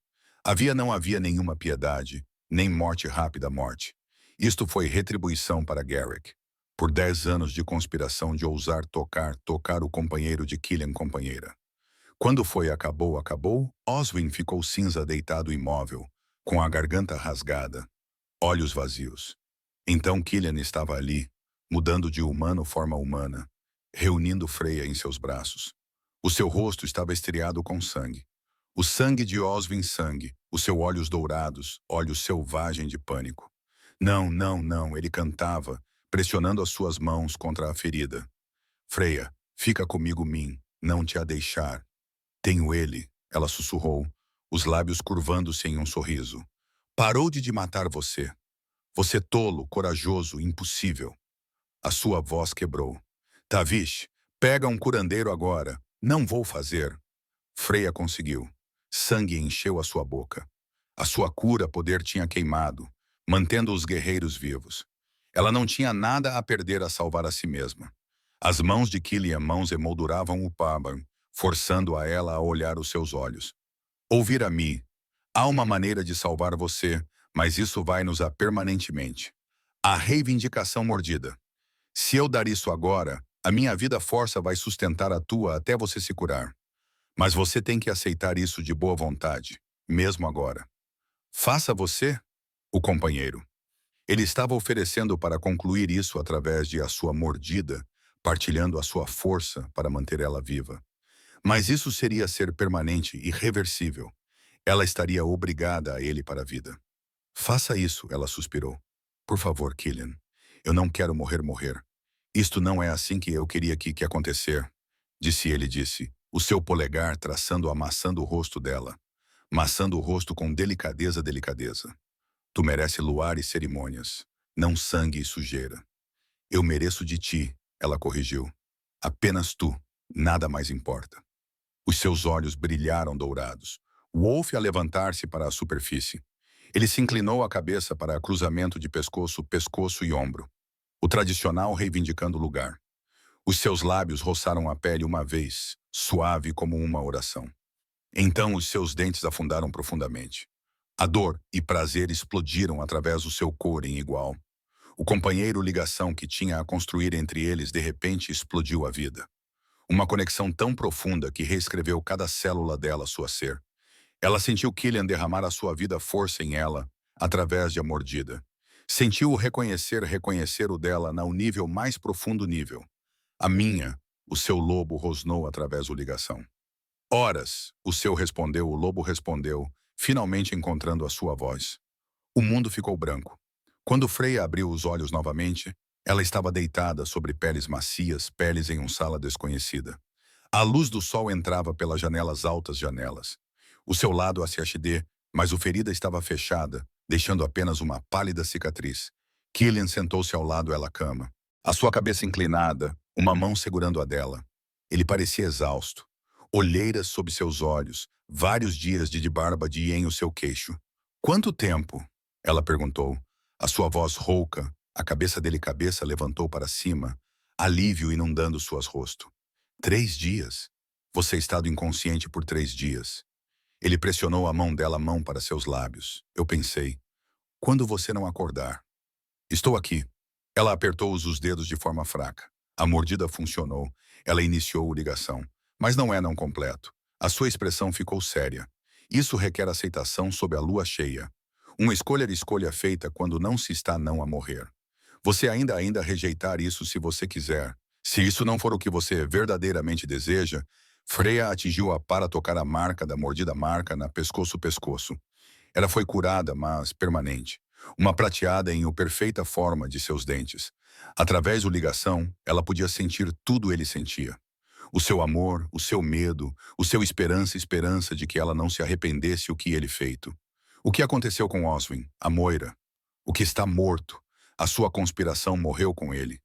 A: Não havia nenhuma piedade, nem rápida morte. Isto foi retribuição para Garrick. Por 10 anos de conspiração de ousar tocar o companheiro de Killian companheira. Quando acabou, Oswin ficou cinza deitado imóvel, com a garganta rasgada, olhos vazios. Então Killian estava ali, mudando de humano forma humana, reunindo Freya em seus braços. O seu rosto estava estriado com sangue. O sangue de Oswin os seus olhos dourados, olhos selvagem de pânico. Não, ele cantava, pressionando as suas mãos contra a ferida. Freya, fica comigo, não te a deixar. Tenho ele, ela sussurrou, os lábios curvando-se em um sorriso. Parou de matar você. Você tolo, corajoso, impossível. A sua voz quebrou. Tavish, pega um curandeiro agora. Não vou fazer. Freya conseguiu. Sangue encheu a sua boca. A sua cura-poder tinha queimado, mantendo os guerreiros vivos. Ela não tinha nada a perder a salvar a si mesma. As mãos de Killian mãos emolduravam o Paban, forçando a ela a olhar os seus olhos. Ouvir a mim. Há uma maneira de salvar você, mas isso vai nos a permanentemente. A reivindicação mordida. Se eu dar isso agora, a minha vida força vai sustentar a tua até você se curar. Mas você tem que aceitar isso de boa vontade, mesmo agora. Faça você, o companheiro. Ele estava oferecendo para concluir isso através de a sua mordida, partilhando a sua força para manter ela viva. Mas isso seria ser permanente e irreversível. Ela estaria obrigada a ele para a vida. Faça isso, ela suspirou. Por favor, Killian. Eu não quero morrer. Isto não é assim que eu queria que acontecer, disse ele, o seu polegar amassando o rosto dela, maçando o rosto com delicadeza. Tu merece luar e cerimônias, não sangue e sujeira. Eu mereço de ti, ela corrigiu. Apenas tu, nada mais importa. Os seus olhos brilharam dourados. Wolf a levantar-se para a superfície. Ele se inclinou a cabeça para o cruzamento de pescoço e ombro. O tradicional reivindicando o lugar. Os seus lábios roçaram a pele uma vez, suave como uma oração. Então os seus dentes afundaram profundamente. A dor e prazer explodiram através do seu cor em igual. O companheiro ligação que tinha a construir entre eles de repente explodiu a vida. Uma conexão tão profunda que reescreveu cada célula dela sua ser. Ela sentiu Killian derramar a sua vida força em ela, através de a mordida. Sentiu-o reconhecer o dela no nível mais profundo nível. A minha, o seu lobo rosnou através do ligação. Horas, o lobo respondeu, finalmente encontrando a sua voz. O mundo ficou branco. Quando Freya abriu os olhos novamente, ela estava deitada sobre peles macias, peles em uma sala desconhecida. A luz do sol entrava pelas altas janelas. O seu lado a HD, mas a ferida estava fechada, deixando apenas uma pálida cicatriz. Killian sentou-se ao lado dela cama, a sua cabeça inclinada, uma mão segurando a dela. Ele parecia exausto. Olheiras sob seus olhos, vários dias de barba em o seu queixo. Quanto tempo? Ela perguntou. A sua voz rouca, a cabeça dele levantou para cima, alívio inundando suas rosto. 3 dias. Você estado inconsciente por 3 dias. Ele pressionou a mão dela para seus lábios. Eu pensei, quando você não acordar? Estou aqui. Ela apertou os dedos de forma fraca. A mordida funcionou. Ela iniciou a ligação. Mas não é não completo. A sua expressão ficou séria. Isso requer aceitação sob a lua cheia. Uma escolha feita quando não se está não a morrer. Você ainda rejeitar isso se você quiser. Se isso não for o que você verdadeiramente deseja, Freya atingiu-a para tocar a marca da mordida na pescoço. Ela foi curada, mas permanente. Uma prateada em perfeita forma de seus dentes. Através da ligação, ela podia sentir tudo ele sentia. O seu amor, o seu medo, o seu esperança de que ela não se arrependesse o que ele feito. O que aconteceu com Oswin, a Moira? O que está morto. A sua conspiração morreu com ele.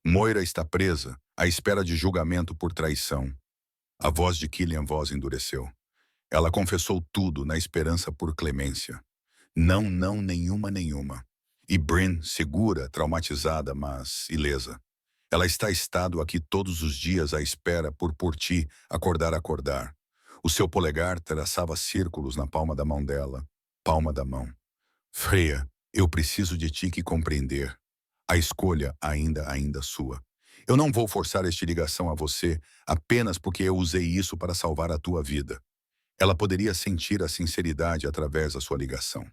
A: Moira está presa, à espera de julgamento por traição. A voz de Killian endureceu. Ela confessou tudo na esperança por clemência. Não, nenhuma. E Bryn, segura, traumatizada, mas ilesa. Ela está estado aqui todos os dias à espera por ti, acordar. O seu polegar traçava círculos na palma da mão dela. Palma da mão. Freya, eu preciso de ti que compreender. A escolha ainda sua. Eu não vou forçar esta ligação a você apenas porque eu usei isso para salvar a tua vida. Ela poderia sentir a sinceridade através da sua ligação.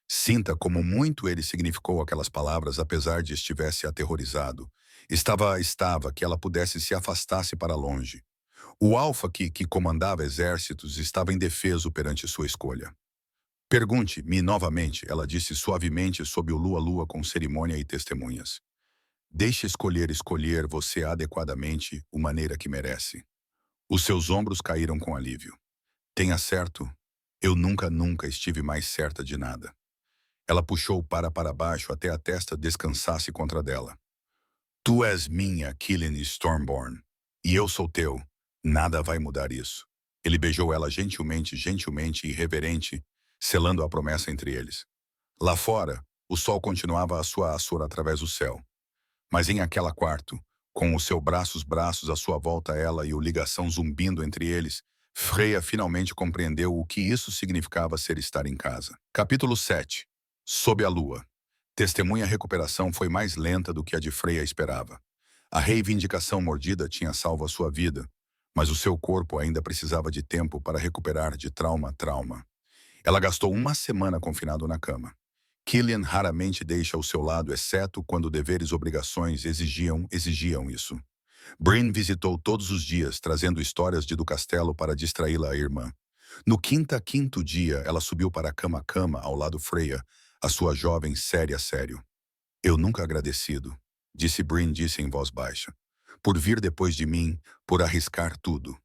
A: Sinta como muito ele significou aquelas palavras apesar de estivesse aterrorizado. Estava que ela pudesse se afastasse para longe. O alfa que comandava exércitos estava indefeso perante sua escolha. Pergunte-me novamente, ela disse suavemente sob o lua com cerimônia e testemunhas. Deixe escolher você adequadamente, a maneira que merece. Os seus ombros caíram com alívio. Tenha certo, eu nunca estive mais certa de nada. Ela puxou para baixo até a testa descansasse contra dela. Tu és minha, Killian Stormborn, e eu sou teu. Nada vai mudar isso. Ele beijou ela gentilmente, gentilmente e reverente, selando a promessa entre eles. Lá fora, o sol continuava a sua açor através do céu. Mas em aquela quarto, com os seus braços à sua volta, ela e o ligação zumbindo entre eles, Freya finalmente compreendeu o que isso significava ser estar em casa. Capítulo 7. Sob a lua. Testemunha recuperação foi mais lenta do que a de Freya esperava. A reivindicação mordida tinha salvo a sua vida, mas o seu corpo ainda precisava de tempo para recuperar de trauma a trauma. Ela gastou uma semana confinado na cama. Killian raramente deixa o seu lado, exceto quando deveres e obrigações exigiam isso. Brynn visitou todos os dias, trazendo histórias do castelo para distraí-la a irmã. No quinto dia, ela subiu para a cama ao lado Freya, a sua jovem sério. Eu nunca agradecido, disse Brynn em voz baixa. Por vir depois de mim, por arriscar tudo.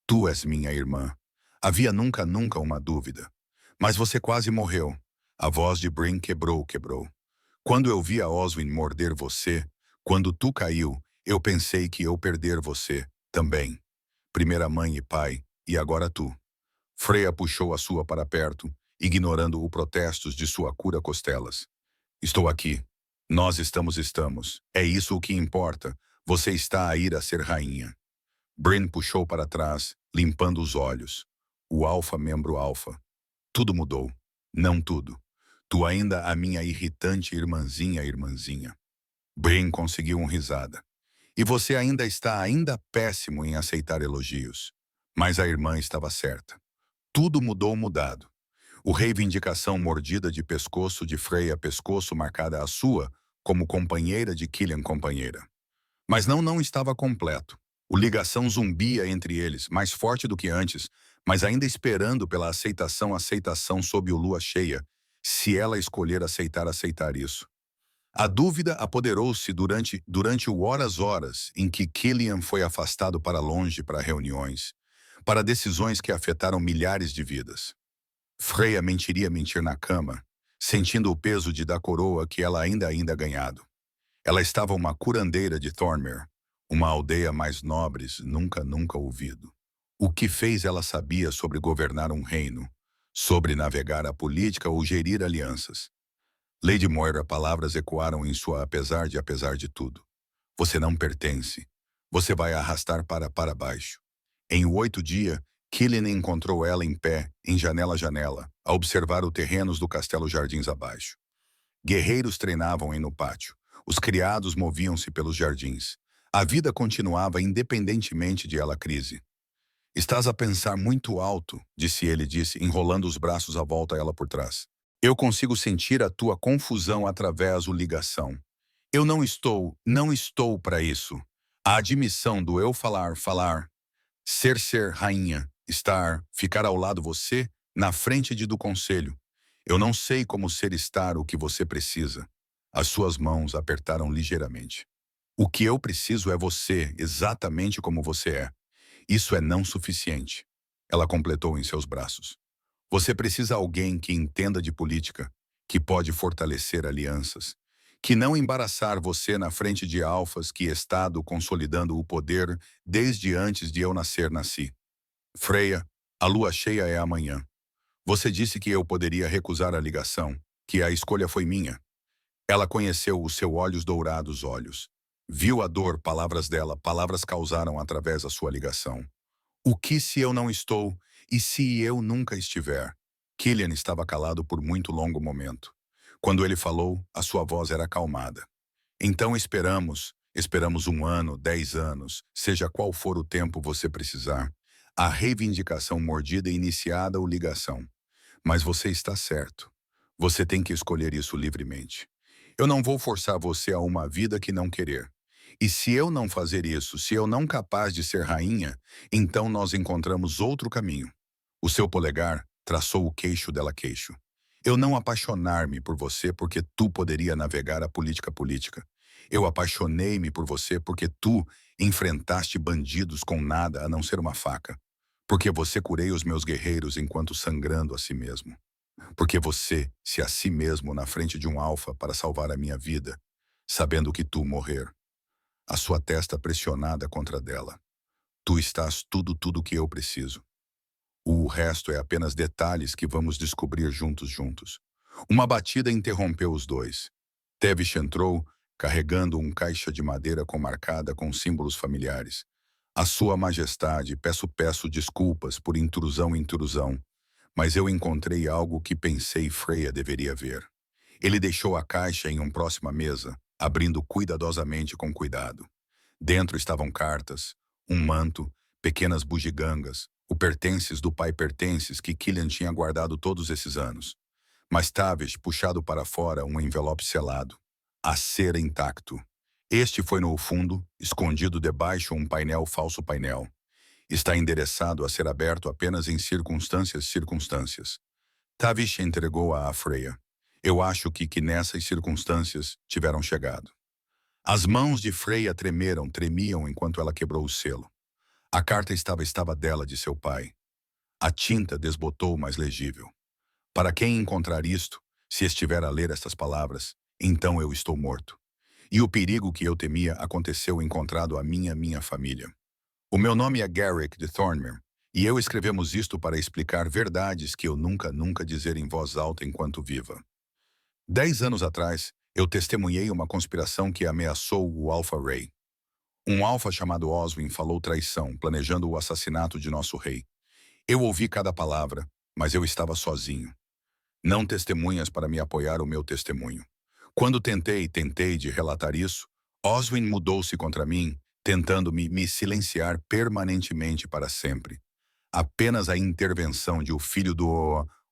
A: Tu és minha irmã. Havia nunca uma dúvida. Mas você quase morreu. A voz de Brynn quebrou. Quando eu vi a Oswin morder você, quando tu caiu, eu pensei que eu perder você, também. Primeira mãe e pai, e agora tu. Freya puxou a sua para perto, ignorando os protestos de sua cura costelas. Estou aqui. Nós estamos. É isso o que importa. Você está a ir a ser rainha. Brynn puxou para trás, limpando os olhos. O membro alfa. Tudo mudou. Não tudo. Tu ainda a minha irritante irmãzinha. Brynn conseguiu risada. E você ainda está péssimo em aceitar elogios. Mas a irmã estava certa. Tudo mudado. O reivindicação mordida de pescoço de Freya, pescoço marcada a sua, como companheira de Killian companheira. Mas não estava completo. O ligação zumbia entre eles, mais forte do que antes, mas ainda esperando pela aceitação sob o lua cheia, se ela escolher aceitar isso. A dúvida apoderou-se durante o horas em que Killian foi afastado para longe para reuniões, para decisões que afetaram milhares de vidas. Freya mentiria na cama, sentindo o peso da coroa que ela ainda ganhado. Ela estava uma curandeira de Thornmere, uma aldeia mais nobres nunca ouvido. O que fez ela sabia sobre governar um reino, sobre navegar a política ou gerir alianças. Lady Moira, palavras ecoaram em sua apesar de tudo. Você não pertence. Você vai arrastar para baixo. Em o 8º dia, Killian encontrou ela em pé, em janela, a observar os terrenos do castelo jardins abaixo. Guerreiros treinavam no pátio. Os criados moviam-se pelos jardins. A vida continuava independentemente de ela crise. Estás a pensar muito alto, disse ele, enrolando os braços à volta ela por trás. Eu consigo sentir a tua confusão através da ligação. Eu não estou para isso. A admissão do eu falar, ser rainha, ficar ao lado você, na frente do conselho. Eu não sei como estar o que você precisa. As suas mãos apertaram ligeiramente. O que eu preciso é você, exatamente como você é. Isso é não suficiente. Ela completou em seus braços. Você precisa de alguém que entenda de política, que pode fortalecer alianças, que não embaraçar você na frente de alfas que estado consolidando o poder desde antes de eu nasci. Freya, a lua cheia é amanhã. Você disse que eu poderia recusar a ligação, que a escolha foi minha. Ela conheceu os seus olhos dourados olhos. Viu a dor, palavras dela, palavras causaram através da sua ligação. O que se eu não estou, e se eu nunca estiver? Killian estava calado por muito longo momento. Quando ele falou, a sua voz era acalmada. Então esperamos 1 ano, 10 anos, seja qual for o tempo você precisar. A reivindicação mordida iniciada ou ligação. Mas você está certo. Você tem que escolher isso livremente. Eu não vou forçar você a uma vida que não querer. E se eu não fazer isso, se eu não capaz de ser rainha, então nós encontramos outro caminho. O seu polegar traçou o queixo dela queixo. Eu não apaixonar-me por você porque tu poderia navegar a política. Eu apaixonei-me por você porque tu enfrentaste bandidos com nada a não ser uma faca. Porque você curei os meus guerreiros enquanto sangrando a si mesmo. Porque você se a si mesmo na frente de um alfa para salvar a minha vida, sabendo que tu morrer. a sua testa pressionada contra dela. Tu estás tudo que eu preciso. O resto é apenas detalhes que vamos descobrir juntos. Uma batida interrompeu os dois. Tevish entrou, carregando um caixa de madeira marcada com símbolos familiares. A sua majestade, peço desculpas por intrusão, mas eu encontrei algo que pensei Freya deveria ver. Ele deixou a caixa em uma próxima mesa, abrindo cuidadosamente com cuidado. Dentro estavam cartas, um manto, pequenas bugigangas, o pertences do pai pertences que Killian tinha guardado todos esses anos. Mas Tavish puxado para fora um envelope selado. A cera intacto. Este foi no fundo, escondido debaixo um falso painel. Está endereçado a ser aberto apenas em circunstâncias. Tavish entregou-a a Freya. Eu acho que nessas circunstâncias tiveram chegado. As mãos de Freya tremiam enquanto ela quebrou o selo. A carta estava dela, de seu pai. A tinta desbotou mais legível. Para quem encontrar isto, se estiver a ler estas palavras, então eu estou morto. E o perigo que eu temia aconteceu encontrado a minha família. O meu nome é Garrick de Thornmere, e eu escrevemos isto para explicar verdades que eu nunca dizer em voz alta enquanto viva. 10 anos atrás, eu testemunhei uma conspiração que ameaçou o Alpha Ray. Um alfa chamado Oswin falou traição, planejando o assassinato de nosso rei. Eu ouvi cada palavra, mas eu estava sozinho. Não testemunhas para me apoiar o meu testemunho. Quando tentei de relatar isso, Oswin mudou-se contra mim, tentando me silenciar permanentemente para sempre. Apenas a intervenção de o filho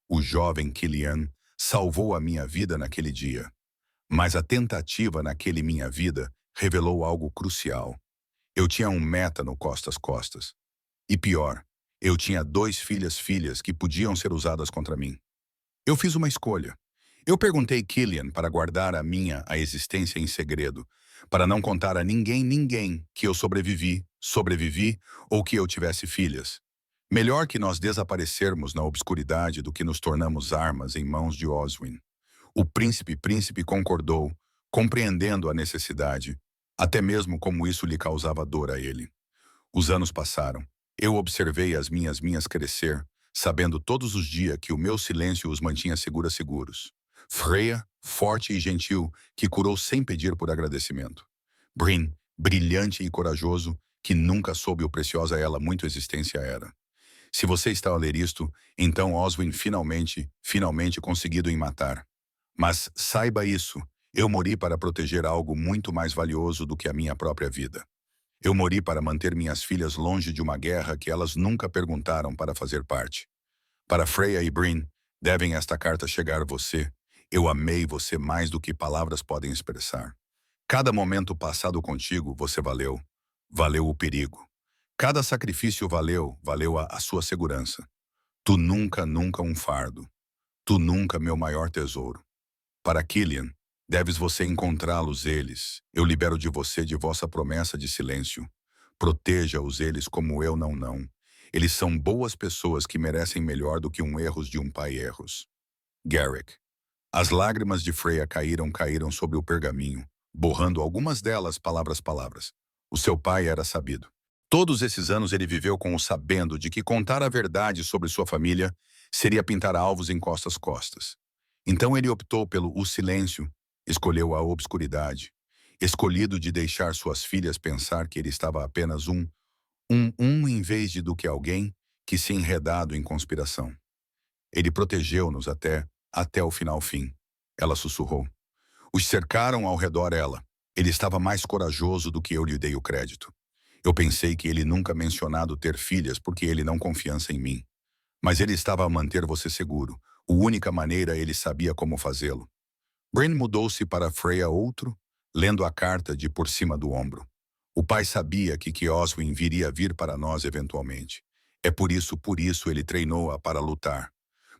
A: o jovem Killian, salvou a minha vida naquele dia. Mas a tentativa naquele minha vida revelou algo crucial. Eu tinha um meta no costas. E pior, eu tinha 2 filhas que podiam ser usadas contra mim. Eu fiz uma escolha. Eu perguntei Killian para guardar a existência em segredo, para não contar a ninguém que eu sobrevivi ou que eu tivesse filhas. Melhor que nós desaparecermos na obscuridade do que nos tornamos armas em mãos de Oswin. O príncipe concordou, compreendendo a necessidade, até mesmo como isso lhe causava dor a ele. Os anos passaram. Eu observei as minhas crescer, sabendo todos os dias que o meu silêncio os mantinha seguros. Freya, forte e gentil, que curou sem pedir por agradecimento. Bryn, brilhante e corajoso, que nunca soube o preciosa ela muito existência era. Se você está a ler isto, então Oswin finalmente conseguido em matar. Mas saiba isso, eu morri para proteger algo muito mais valioso do que a minha própria vida. Eu morri para manter minhas filhas longe de uma guerra que elas nunca perguntaram para fazer parte. Para Freya e Bryn, devem esta carta chegar a você. Eu amei você mais do que palavras podem expressar. Cada momento passado contigo, você valeu. Valeu o perigo. Cada sacrifício valeu a sua segurança. Tu nunca um fardo. Tu nunca meu maior tesouro. Para Killian, deves você encontrá-los eles. Eu libero de você de vossa promessa de silêncio. Proteja-os eles como eu não. Eles são boas pessoas que merecem melhor do que erros de um pai erros. Garrick. As lágrimas de Freya caíram sobre o pergaminho, borrando algumas delas palavras. O seu pai era sabido. Todos esses anos ele viveu com o sabendo de que contar a verdade sobre sua família seria pintar alvos em costas. Então ele optou pelo silêncio, escolheu a obscuridade, escolhido de deixar suas filhas pensar que ele estava apenas um em vez de do que alguém que se enredado em conspiração. Ele protegeu-nos até o fim. Ela sussurrou. Os cercaram ao redor ela. Ele estava mais corajoso do que eu lhe dei o crédito. Eu pensei que ele nunca mencionado ter filhas porque ele não confiança em mim. Mas ele estava a manter você seguro. A única maneira ele sabia como fazê-lo. Bryn mudou-se para Freya lendo a carta de por cima do ombro. O pai sabia que Oswin viria vir para nós eventualmente. É por isso ele treinou-a para lutar.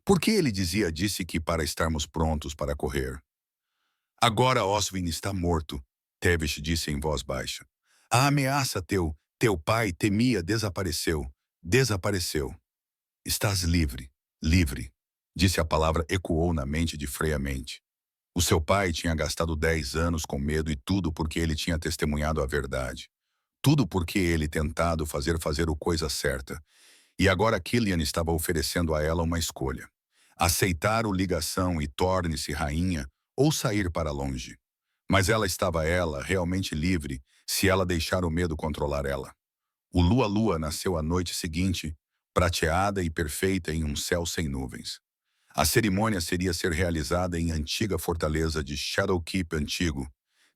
A: Por que ele disse que para estarmos prontos para correr? Agora Oswin está morto, Tevish disse em voz baixa. A ameaça teu pai temia desapareceu. Estás livre, disse a palavra ecoou na mente de Freya mente. O seu pai tinha gastado 10 anos com medo e tudo porque ele tinha testemunhado a verdade. Tudo porque ele tentado fazer o coisa certa. E agora Killian estava oferecendo a ela uma escolha. Aceitar o ligação e torne-se rainha ou sair para longe. Mas ela realmente livre se ela deixar o medo controlar ela. O Lua-Lua nasceu a noite seguinte, prateada e perfeita em um céu sem nuvens. A cerimônia seria ser realizada em antiga fortaleza de Shadowkeep antigo,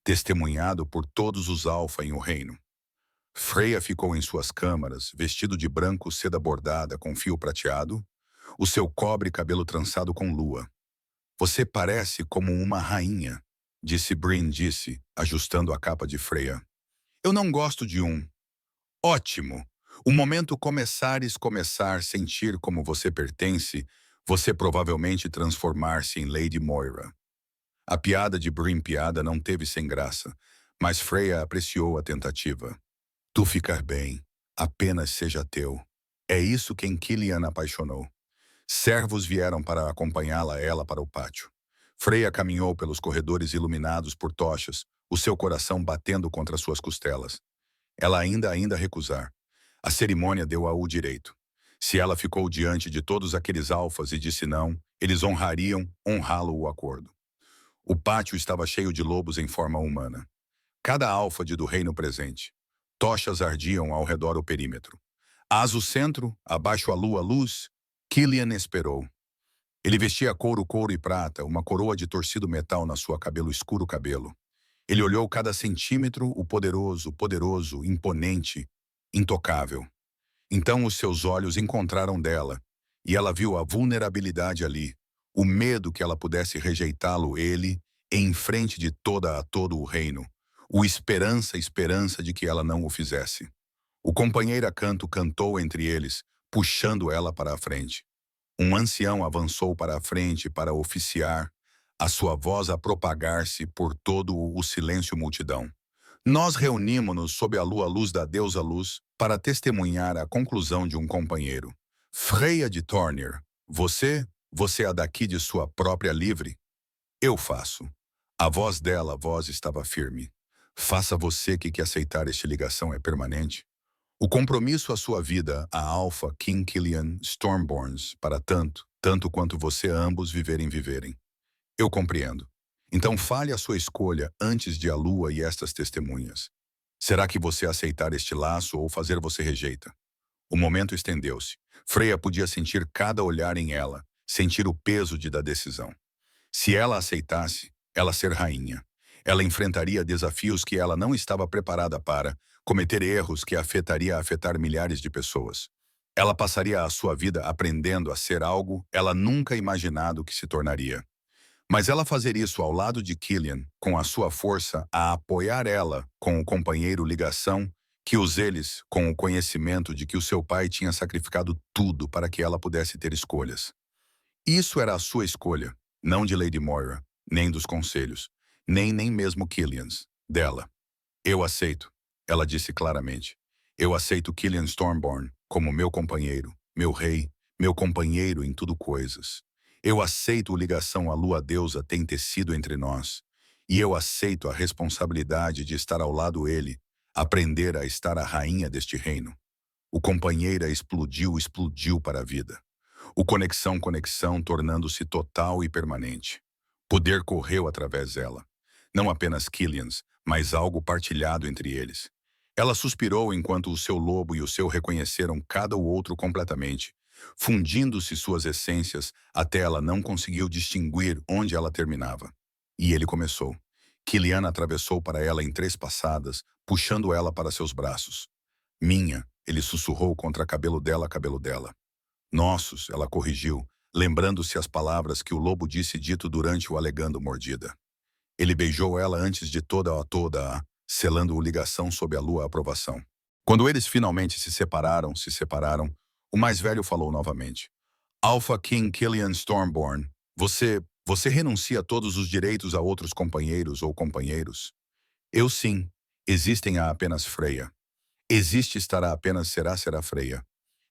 A: testemunhado por todos os Alfa em o reino. Freya ficou em suas câmaras, vestido de branco seda bordada com fio prateado, o seu cobre cabelo trançado com lua. Você parece como uma rainha, disse Bryn, ajustando a capa de Freya. Eu não gosto de um. Ótimo! O momento começar a sentir como você pertence, você provavelmente transformar-se em Lady Moira. A piada de Bryn piada não teve sem graça, mas Freya apreciou a tentativa. Tu ficar bem, apenas seja teu. É isso quem Killian apaixonou. Servos vieram para acompanhá-la ela para o pátio. Freya caminhou pelos corredores iluminados por tochas, o seu coração batendo contra suas costelas. Ela ainda recusar. A cerimônia deu-a o direito. Se ela ficou diante de todos aqueles alfas e disse não, eles honrá-lo o acordo. O pátio estava cheio de lobos em forma humana. Cada álfade do reino presente. Tochas ardiam ao redor o perímetro. Aso centro, abaixo a luz, Killian esperou. Ele vestia couro e prata, uma coroa de torcido metal na sua cabelo escuro cabelo. Ele olhou cada centímetro, o poderoso, imponente, intocável. Então os seus olhos encontraram dela, e ela viu a vulnerabilidade ali, o medo que ela pudesse rejeitá-lo ele, em frente de todo o reino, o esperança de que ela não o fizesse. O companheiro canto cantou entre eles, puxando ela para a frente. Um ancião avançou para a frente para oficiar, a sua voz a propagar-se por todo o silêncio multidão. Nós reunimos-nos sob a luz da deusa luz para testemunhar a conclusão de um companheiro. Freya de Tornir, você é daqui de sua própria livre? Eu faço. A voz estava firme. Faça você que aceitar esta ligação é permanente. O compromisso à sua vida, a Alpha King Killian Stormborns, para tanto quanto você ambos viverem. Eu compreendo. Então fale a sua escolha antes de a lua e estas testemunhas. Será que você aceitar este laço ou fazer você rejeita? O momento estendeu-se. Freya podia sentir cada olhar em ela, sentir o peso da decisão. Se ela aceitasse, ela ser rainha. Ela enfrentaria desafios que ela não estava preparada para, cometer erros que afetar milhares de pessoas. Ela passaria a sua vida aprendendo a ser algo ela nunca imaginado que se tornaria. Mas ela fazer isso ao lado de Killian, com a sua força a apoiar ela, com o companheiro ligação, que eles, com o conhecimento de que o seu pai tinha sacrificado tudo para que ela pudesse ter escolhas. Isso era a sua escolha, não de Lady Moira, nem dos conselhos, nem mesmo Killian's, dela. Eu aceito, ela disse claramente. Eu aceito Killian Stormborn como meu companheiro, meu rei, meu companheiro em tudo coisas. Eu aceito a ligação à lua deusa tem tecido entre nós. E eu aceito a responsabilidade de estar ao lado dele, aprender a estar a rainha deste reino. O companheira explodiu para a vida. O conexão, tornando-se total e permanente. Poder correu através dela. Não apenas Killian's, mas algo partilhado entre eles. Ela suspirou enquanto o seu lobo e o seu reconheceram cada o outro completamente, fundindo-se suas essências até ela não conseguiu distinguir onde ela terminava. E ele começou. Killian atravessou para ela em 3 passadas, puxando ela para seus braços. Minha, ele sussurrou contra cabelo dela. Nossos, ela corrigiu, lembrando-se as palavras que o lobo dito durante o alegando mordida. Ele beijou ela antes de toda a, selando o ligação sob a lua aprovação. Quando eles finalmente se separaram, o mais velho falou novamente. Alpha King Killian Stormborn, você renuncia a todos os direitos a outros companheiros ou companheiros? Eu sim. Existem a apenas Freya. Existe estará apenas será Freya.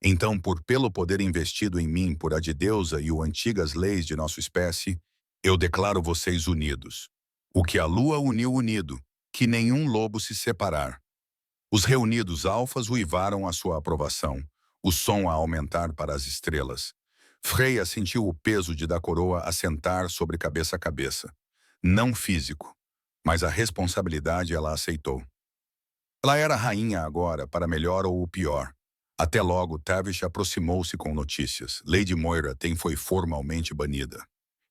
A: Então, pelo poder investido em mim por a de deusa e o antigas leis de nossa espécie, Eu declaro vocês unidos. O que a lua uniu unido, que nenhum lobo se separar. Os reunidos alfas uivaram a sua aprovação, o som a aumentar para as estrelas. Freya sentiu o peso de da coroa assentar sobre cabeça a cabeça. Não físico, mas a responsabilidade ela aceitou. Ela era rainha agora, para melhor ou o pior. Até logo, Tavish aproximou-se com notícias. Lady Moira foi formalmente banida.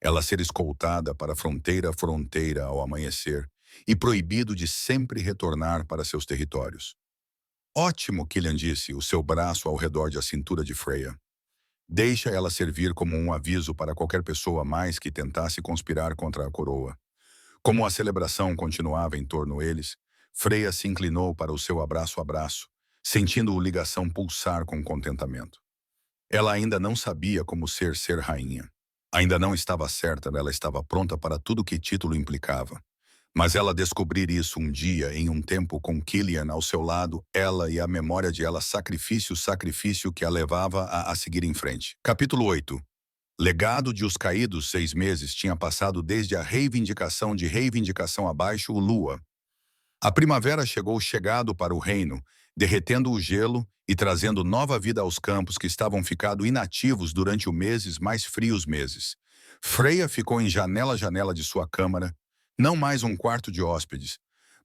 A: Ela ser escoltada para fronteira a fronteira ao amanhecer e proibido de sempre retornar para seus territórios. Ótimo, Killian disse, o seu braço ao redor da cintura de Freya. Deixa ela servir como um aviso para qualquer pessoa mais que tentasse conspirar contra a coroa. Como a celebração continuava em torno deles, Freya se inclinou para o seu abraço, sentindo o ligação pulsar com contentamento. Ela ainda não sabia como ser rainha. Ainda não estava certa, ela estava pronta para tudo que título implicava. Mas ela descobrir isso um dia, em um tempo com Killian ao seu lado, ela e a memória de ela, sacrifício que a levava a seguir em frente. Capítulo 8. Legado de Os Caídos, 6 meses tinha passado desde a reivindicação abaixo, o Lua. A primavera chegado para o reino, derretendo o gelo e trazendo nova vida aos campos que estavam ficando inativos durante os mais frios meses. Freya ficou em janela de sua câmara, não mais um quarto de hóspedes,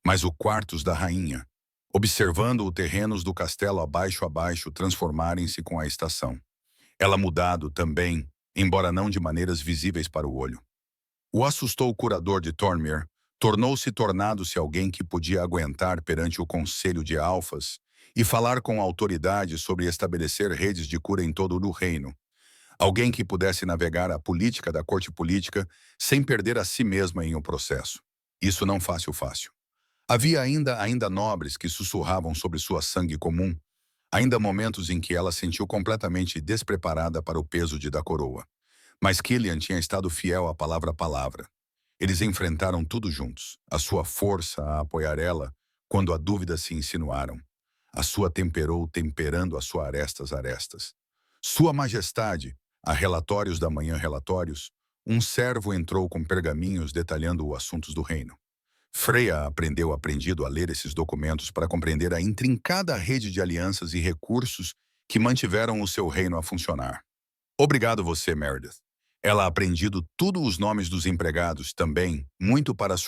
A: mas o quartos da rainha, observando os terrenos do castelo abaixo transformarem-se com a estação. Ela mudado também, embora não de maneiras visíveis para o olho. O assustou o curador de Thornmere, tornando-se alguém que podia aguentar perante o conselho de alfas e falar com autoridade sobre estabelecer redes de cura em todo o reino. Alguém que pudesse navegar a política da corte política sem perder a si mesma em um processo. Isso não fácil. Havia ainda nobres que sussurravam sobre sua sangue comum, ainda momentos em que ela sentiu completamente despreparada para o peso da coroa. Mas Killian tinha estado fiel à palavra. Eles enfrentaram tudo juntos, a sua força a apoiar ela quando a dúvida se insinuaram. A sua temperando a sua arestas. Sua majestade, a relatórios da manhã um servo entrou com pergaminhos detalhando os assuntos do reino. Freya aprendido a ler esses documentos para compreender a intrincada rede de alianças e recursos que mantiveram o seu reino a funcionar. Obrigado você, Meredith. Ela aprendido tudo os nomes dos empregados também, muito para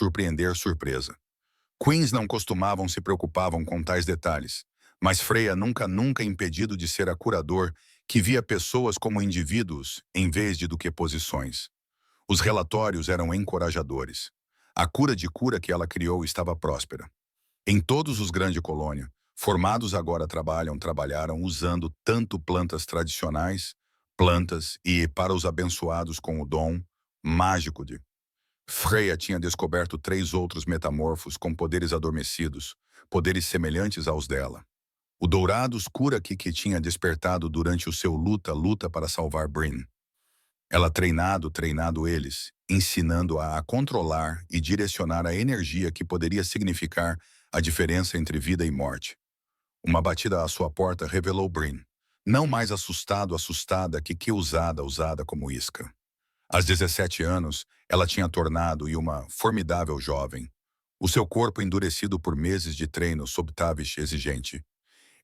A: surpresa. Queens não se preocupavam com tais detalhes, mas Freya nunca impedido de ser a curador que via pessoas como indivíduos em vez do que posições. Os relatórios eram encorajadores. A cura que ela criou estava próspera. Em todos os grandes colônias, formados agora trabalharam usando tanto plantas tradicionais, e para os abençoados com o dom mágico de... Freya tinha descoberto 3 outros metamorfos com poderes adormecidos, poderes semelhantes aos dela. O dourado cura que tinha despertado durante o seu luta para salvar Brynn. Ela treinado eles, ensinando-a a controlar e direcionar a energia que poderia significar a diferença entre vida e morte. Uma batida à sua porta revelou Brynn, não mais assustada que usada como isca. Aos 17 anos, ela tinha tornado uma formidável jovem. O seu corpo endurecido por meses de treino sob Tavish exigente.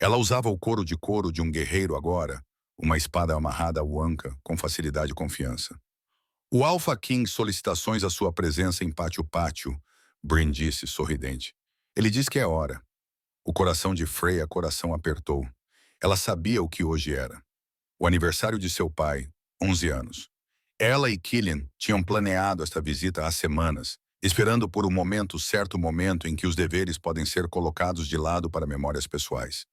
A: Ela usava o couro de um guerreiro agora, uma espada amarrada ao anca, com facilidade e confiança. O Alpha King solicitações à sua presença em pátio, Brynn disse, sorridente. Ele diz que é hora. O coração de Freya apertou. Ela sabia o que hoje era. O aniversário de seu pai, 11 anos. Ela e Killian tinham planeado esta visita há semanas, esperando por certo momento em que os deveres podem ser colocados de lado para memórias pessoais.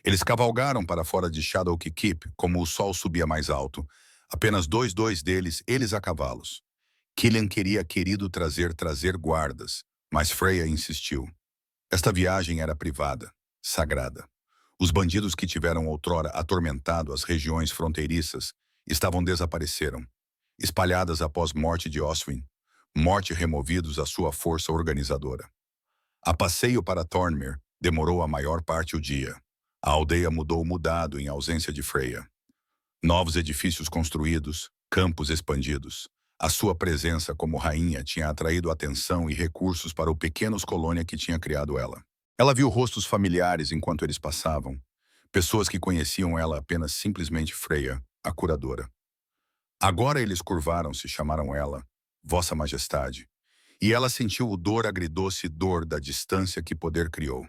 A: Eles cavalgaram para fora de Shadow Keep, como o sol subia mais alto. Apenas dois deles, eles a cavalos. Killian querido trazer guardas, mas Freya insistiu. Esta viagem era privada, sagrada. Os bandidos que tiveram outrora atormentado as regiões fronteiriças desapareceram, espalhadas após morte de Oswin, removidos a sua força organizadora. A passeio para Thornmere demorou a maior parte do dia. A aldeia mudado em ausência de Freya. Novos edifícios construídos, campos expandidos. A sua presença como rainha tinha atraído atenção e recursos para o pequenos colônia que tinha criado ela. Ela viu rostos familiares enquanto eles passavam, pessoas que conheciam ela apenas simplesmente Freya, a curadora. Agora eles curvaram-se e chamaram ela, Vossa Majestade, e ela sentiu o dor agridoce dor da distância que poder criou.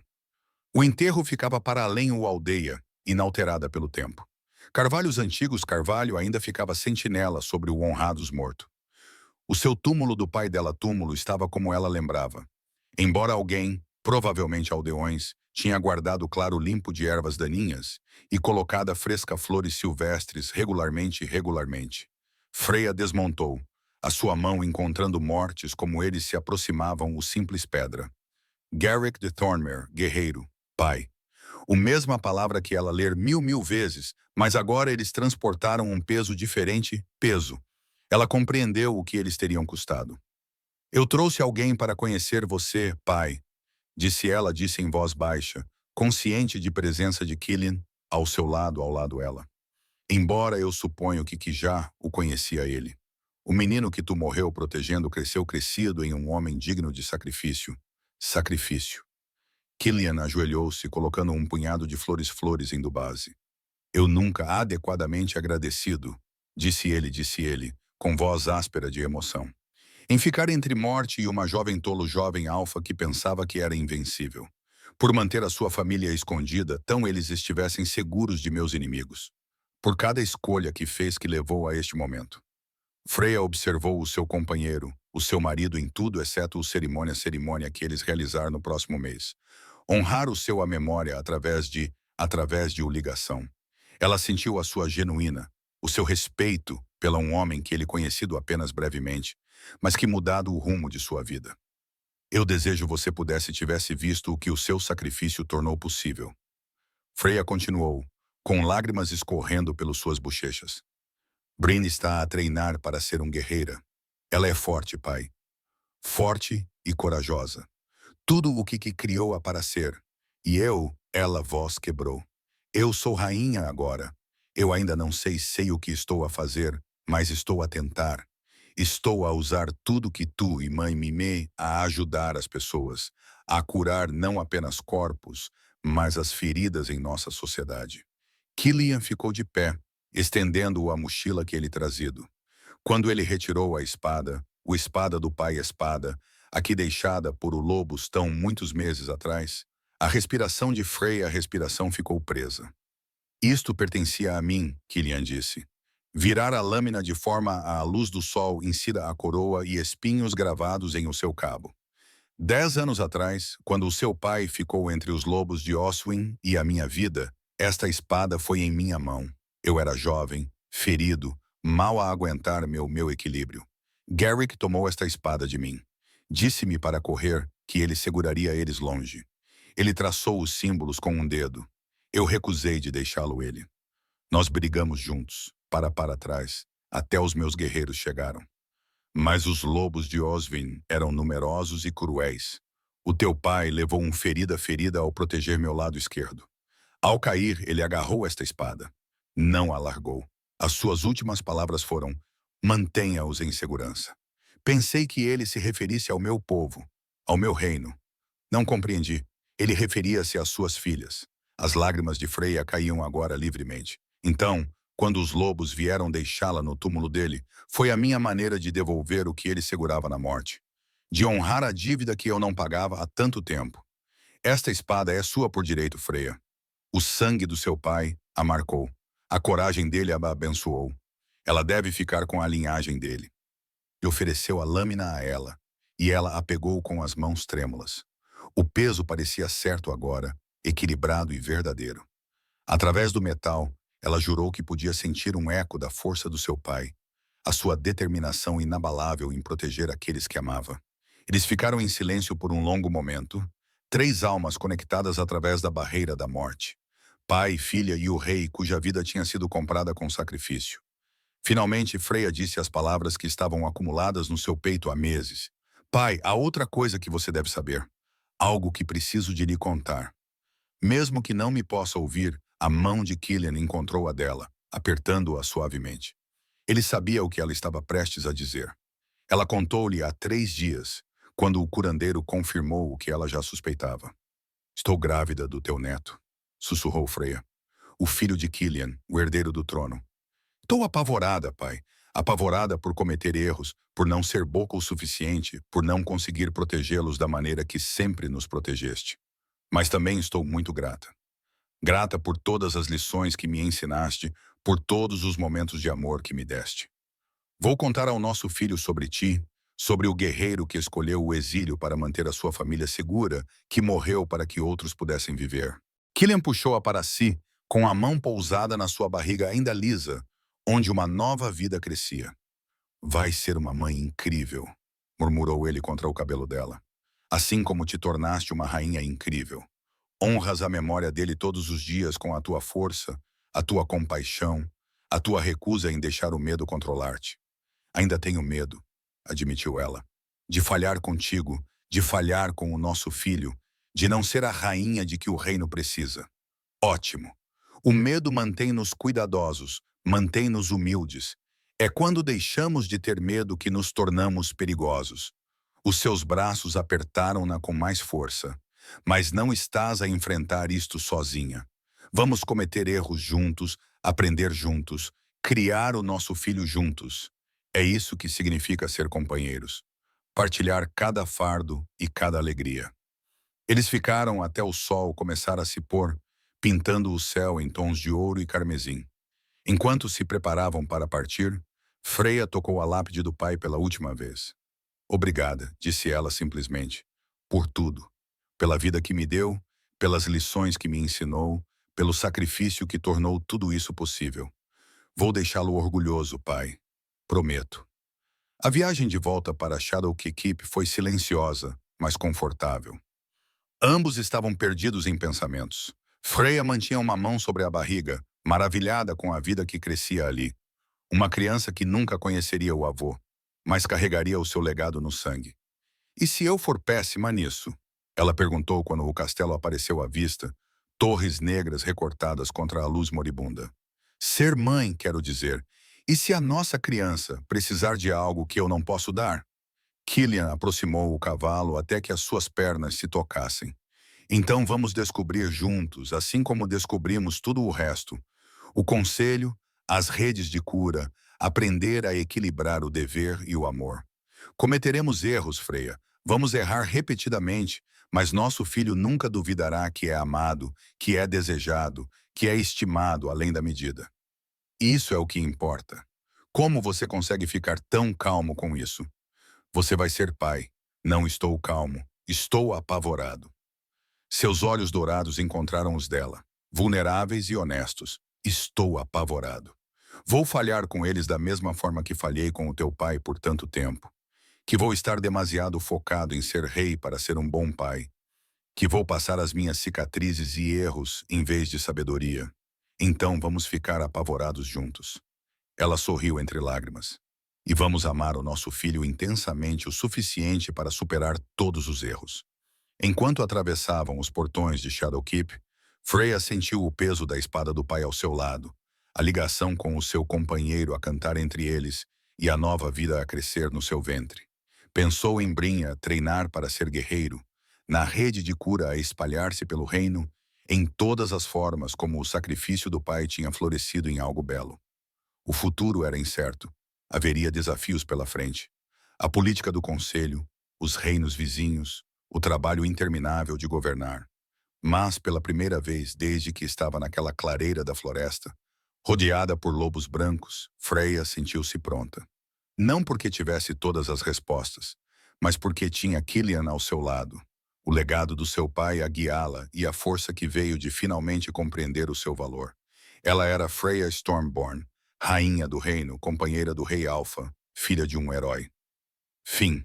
A: O enterro ficava para além da aldeia, inalterada pelo tempo. Carvalhos antigos Carvalho ainda ficava sentinela sobre o honrados morto. O seu túmulo do pai dela túmulo estava como ela lembrava. Embora alguém, provavelmente aldeões, tinha guardado claro limpo de ervas daninhas e colocado fresca flores silvestres regularmente. Freya desmontou, a sua mão encontrando mortes como eles se aproximavam o simples pedra. Garrick de Thornmere, guerreiro, pai. O mesma palavra que ela ler mil vezes, mas agora eles transportaram um peso diferente, peso. Ela compreendeu o que eles teriam custado. Eu trouxe alguém para conhecer você, pai, disse ela, disse em voz baixa, consciente de presença de Killian ao seu lado, ao lado dela. Embora eu suponho que já o conhecia ele. O menino que tu morreu protegendo cresceu crescido em um homem digno de sacrifício. Sacrifício. Killian ajoelhou-se, colocando um punhado de flores em do base. Eu nunca adequadamente agradecido, disse ele, com voz áspera de emoção. Em ficar entre morte e uma jovem tolo jovem alfa que pensava que era invencível. Por manter a sua família escondida, tão eles estivessem seguros de meus inimigos. Por cada escolha que fez que levou a este momento. Freya observou o seu companheiro, o seu marido em tudo exceto o cerimônia que eles realizar no próximo mês. Honrar o seu a memória através de o ligação. Ela sentiu a sua genuína, o seu respeito pela um homem que ele conhecido apenas brevemente, mas que mudado o rumo de sua vida. Eu desejo você tivesse visto o que o seu sacrifício tornou possível. Freya continuou, com lágrimas escorrendo pelas suas bochechas. Brynn está a treinar para ser uma guerreira. Ela é forte, pai. Forte e corajosa. Tudo o que criou-a para ser. E ela vós quebrou. Eu sou rainha agora. Eu ainda não sei o que estou a fazer, mas estou a tentar. Estou a usar tudo que tu e mãe Mimé a ajudar as pessoas, a curar não apenas corpos, mas as feridas em nossa sociedade. Killian ficou de pé, estendendo a mochila que ele trazido. Quando ele retirou a espada, o espada do pai espada, aqui deixada por o lobos tão muitos meses atrás, a respiração de Freya, a respiração ficou presa. Isto pertencia a mim, Killian disse. Virar a lâmina de forma à luz do sol insira a coroa e espinhos gravados em o seu cabo. 10 anos atrás, quando o seu pai ficou entre os lobos de Oswin e a minha vida, esta espada foi em minha mão. Eu era jovem, ferido, mal a aguentar meu equilíbrio. Garrick tomou esta espada de mim. Disse-me para correr que ele seguraria eles longe. Ele traçou os símbolos com um dedo. Eu recusei de deixá-lo ele. Nós brigamos juntos, para trás, até os meus guerreiros chegaram. Mas os lobos de Oswin eram numerosos e cruéis. O teu pai levou ferida ao proteger meu lado esquerdo. Ao cair, ele agarrou esta espada. Não a largou. As suas últimas palavras foram, mantenha-os em segurança. Pensei que ele se referisse ao meu povo, ao meu reino. Não compreendi. Ele referia-se às suas filhas. As lágrimas de Freya caíam agora livremente. Então, quando os lobos vieram deixá-la no túmulo dele, foi a minha maneira de devolver o que ele segurava na morte. De honrar a dívida que eu não pagava há tanto tempo. Esta espada é sua por direito, Freya. O sangue do seu pai a marcou. A coragem dele a abençoou. Ela deve ficar com a linhagem dele. E ofereceu a lâmina a ela, e ela a pegou com as mãos trêmulas. O peso parecia certo agora, equilibrado e verdadeiro. Através do metal, ela jurou que podia sentir um eco da força do seu pai, a sua determinação inabalável em proteger aqueles que amava. Eles ficaram em silêncio por um longo momento, 3 almas conectadas através da barreira da morte. Pai, filha e o rei cuja vida tinha sido comprada com sacrifício. Finalmente, Freya disse as palavras que estavam acumuladas no seu peito há meses. Pai, há outra coisa que você deve saber. Algo que preciso de lhe contar. Mesmo que não me possa ouvir, a mão de Killian encontrou a dela, apertando-a suavemente. Ele sabia o que ela estava prestes a dizer. Ela contou-lhe há 3 dias, quando o curandeiro confirmou o que ela já suspeitava. Estou grávida do teu neto, sussurrou Freya. O filho de Killian, o herdeiro do trono. Estou apavorada, pai. Apavorada por cometer erros, por não ser boca o suficiente, por não conseguir protegê-los da maneira que sempre nos protegeste. Mas também estou muito grata. Grata por todas as lições que me ensinaste, por todos os momentos de amor que me deste. Vou contar ao nosso filho sobre ti, sobre o guerreiro que escolheu o exílio para manter a sua família segura, que morreu para que outros pudessem viver. Killian puxou-a para si, com a mão pousada na sua barriga ainda lisa, onde uma nova vida crescia. Vai ser uma mãe incrível, murmurou ele contra o cabelo dela. Assim como te tornaste uma rainha incrível. Honras a memória dele todos os dias com a tua força, a tua compaixão, a tua recusa em deixar o medo controlar-te. Ainda tenho medo, admitiu ela, de falhar contigo, de falhar com o nosso filho, de não ser a rainha de que o reino precisa. Ótimo. O medo mantém-nos cuidadosos, mantém-nos humildes. É quando deixamos de ter medo que nos tornamos perigosos. Os seus braços apertaram-na com mais força. Mas não estás a enfrentar isto sozinha. Vamos cometer erros juntos, aprender juntos, criar o nosso filho juntos. É isso que significa ser companheiros. Partilhar cada fardo e cada alegria. Eles ficaram até o sol começar a se pôr, pintando o céu em tons de ouro e carmesim. Enquanto se preparavam para partir, Freya tocou a lápide do pai pela última vez. Obrigada, disse ela simplesmente, por tudo. Pela vida que me deu, pelas lições que me ensinou, pelo sacrifício que tornou tudo isso possível. Vou deixá-lo orgulhoso, pai. Prometo. A viagem de volta para Shadowkeep foi silenciosa, mas confortável. Ambos estavam perdidos em pensamentos. Freya mantinha uma mão sobre a barriga, maravilhada com a vida que crescia ali. Uma criança que nunca conheceria o avô, mas carregaria o seu legado no sangue. E se eu for péssima nisso? Ela perguntou quando o castelo apareceu à vista, torres negras recortadas contra a luz moribunda. Ser mãe, quero dizer. E se a nossa criança precisar de algo que eu não posso dar? Killian aproximou o cavalo até que as suas pernas se tocassem. Então vamos descobrir juntos, assim como descobrimos tudo o resto. O conselho, as redes de cura, aprender a equilibrar o dever e o amor. Cometeremos erros, Freya. Vamos errar repetidamente, mas nosso filho nunca duvidará que é amado, que é desejado, que é estimado além da medida. Isso é o que importa. Como você consegue ficar tão calmo com isso? Você vai ser pai. Não estou calmo. Estou apavorado. Seus olhos dourados encontraram os dela, vulneráveis e honestos. Estou apavorado. Vou falhar com eles da mesma forma que falhei com o teu pai por tanto tempo. Que vou estar demasiado focado em ser rei para ser um bom pai. Que vou passar as minhas cicatrizes e erros em vez de sabedoria. Então vamos ficar apavorados juntos. Ela sorriu entre lágrimas. E vamos amar o nosso filho intensamente o suficiente para superar todos os erros. Enquanto atravessavam os portões de Shadowkeep, Freya sentiu o peso da espada do pai ao seu lado, a ligação com o seu companheiro a cantar entre eles e a nova vida a crescer no seu ventre. Pensou em Brynja treinar para ser guerreiro, na rede de cura a espalhar-se pelo reino, em todas as formas como o sacrifício do pai tinha florescido em algo belo. O futuro era incerto. Haveria desafios pela frente. A política do conselho, os reinos vizinhos, o trabalho interminável de governar. Mas, pela primeira vez desde que estava naquela clareira da floresta, rodeada por lobos brancos, Freya sentiu-se pronta. Não porque tivesse todas as respostas, mas porque tinha Killian ao seu lado, o legado do seu pai a guiá-la e a força que veio de finalmente compreender o seu valor. Ela era Freya Stormborn, rainha do reino, companheira do rei Alpha, filha de um herói. Fim.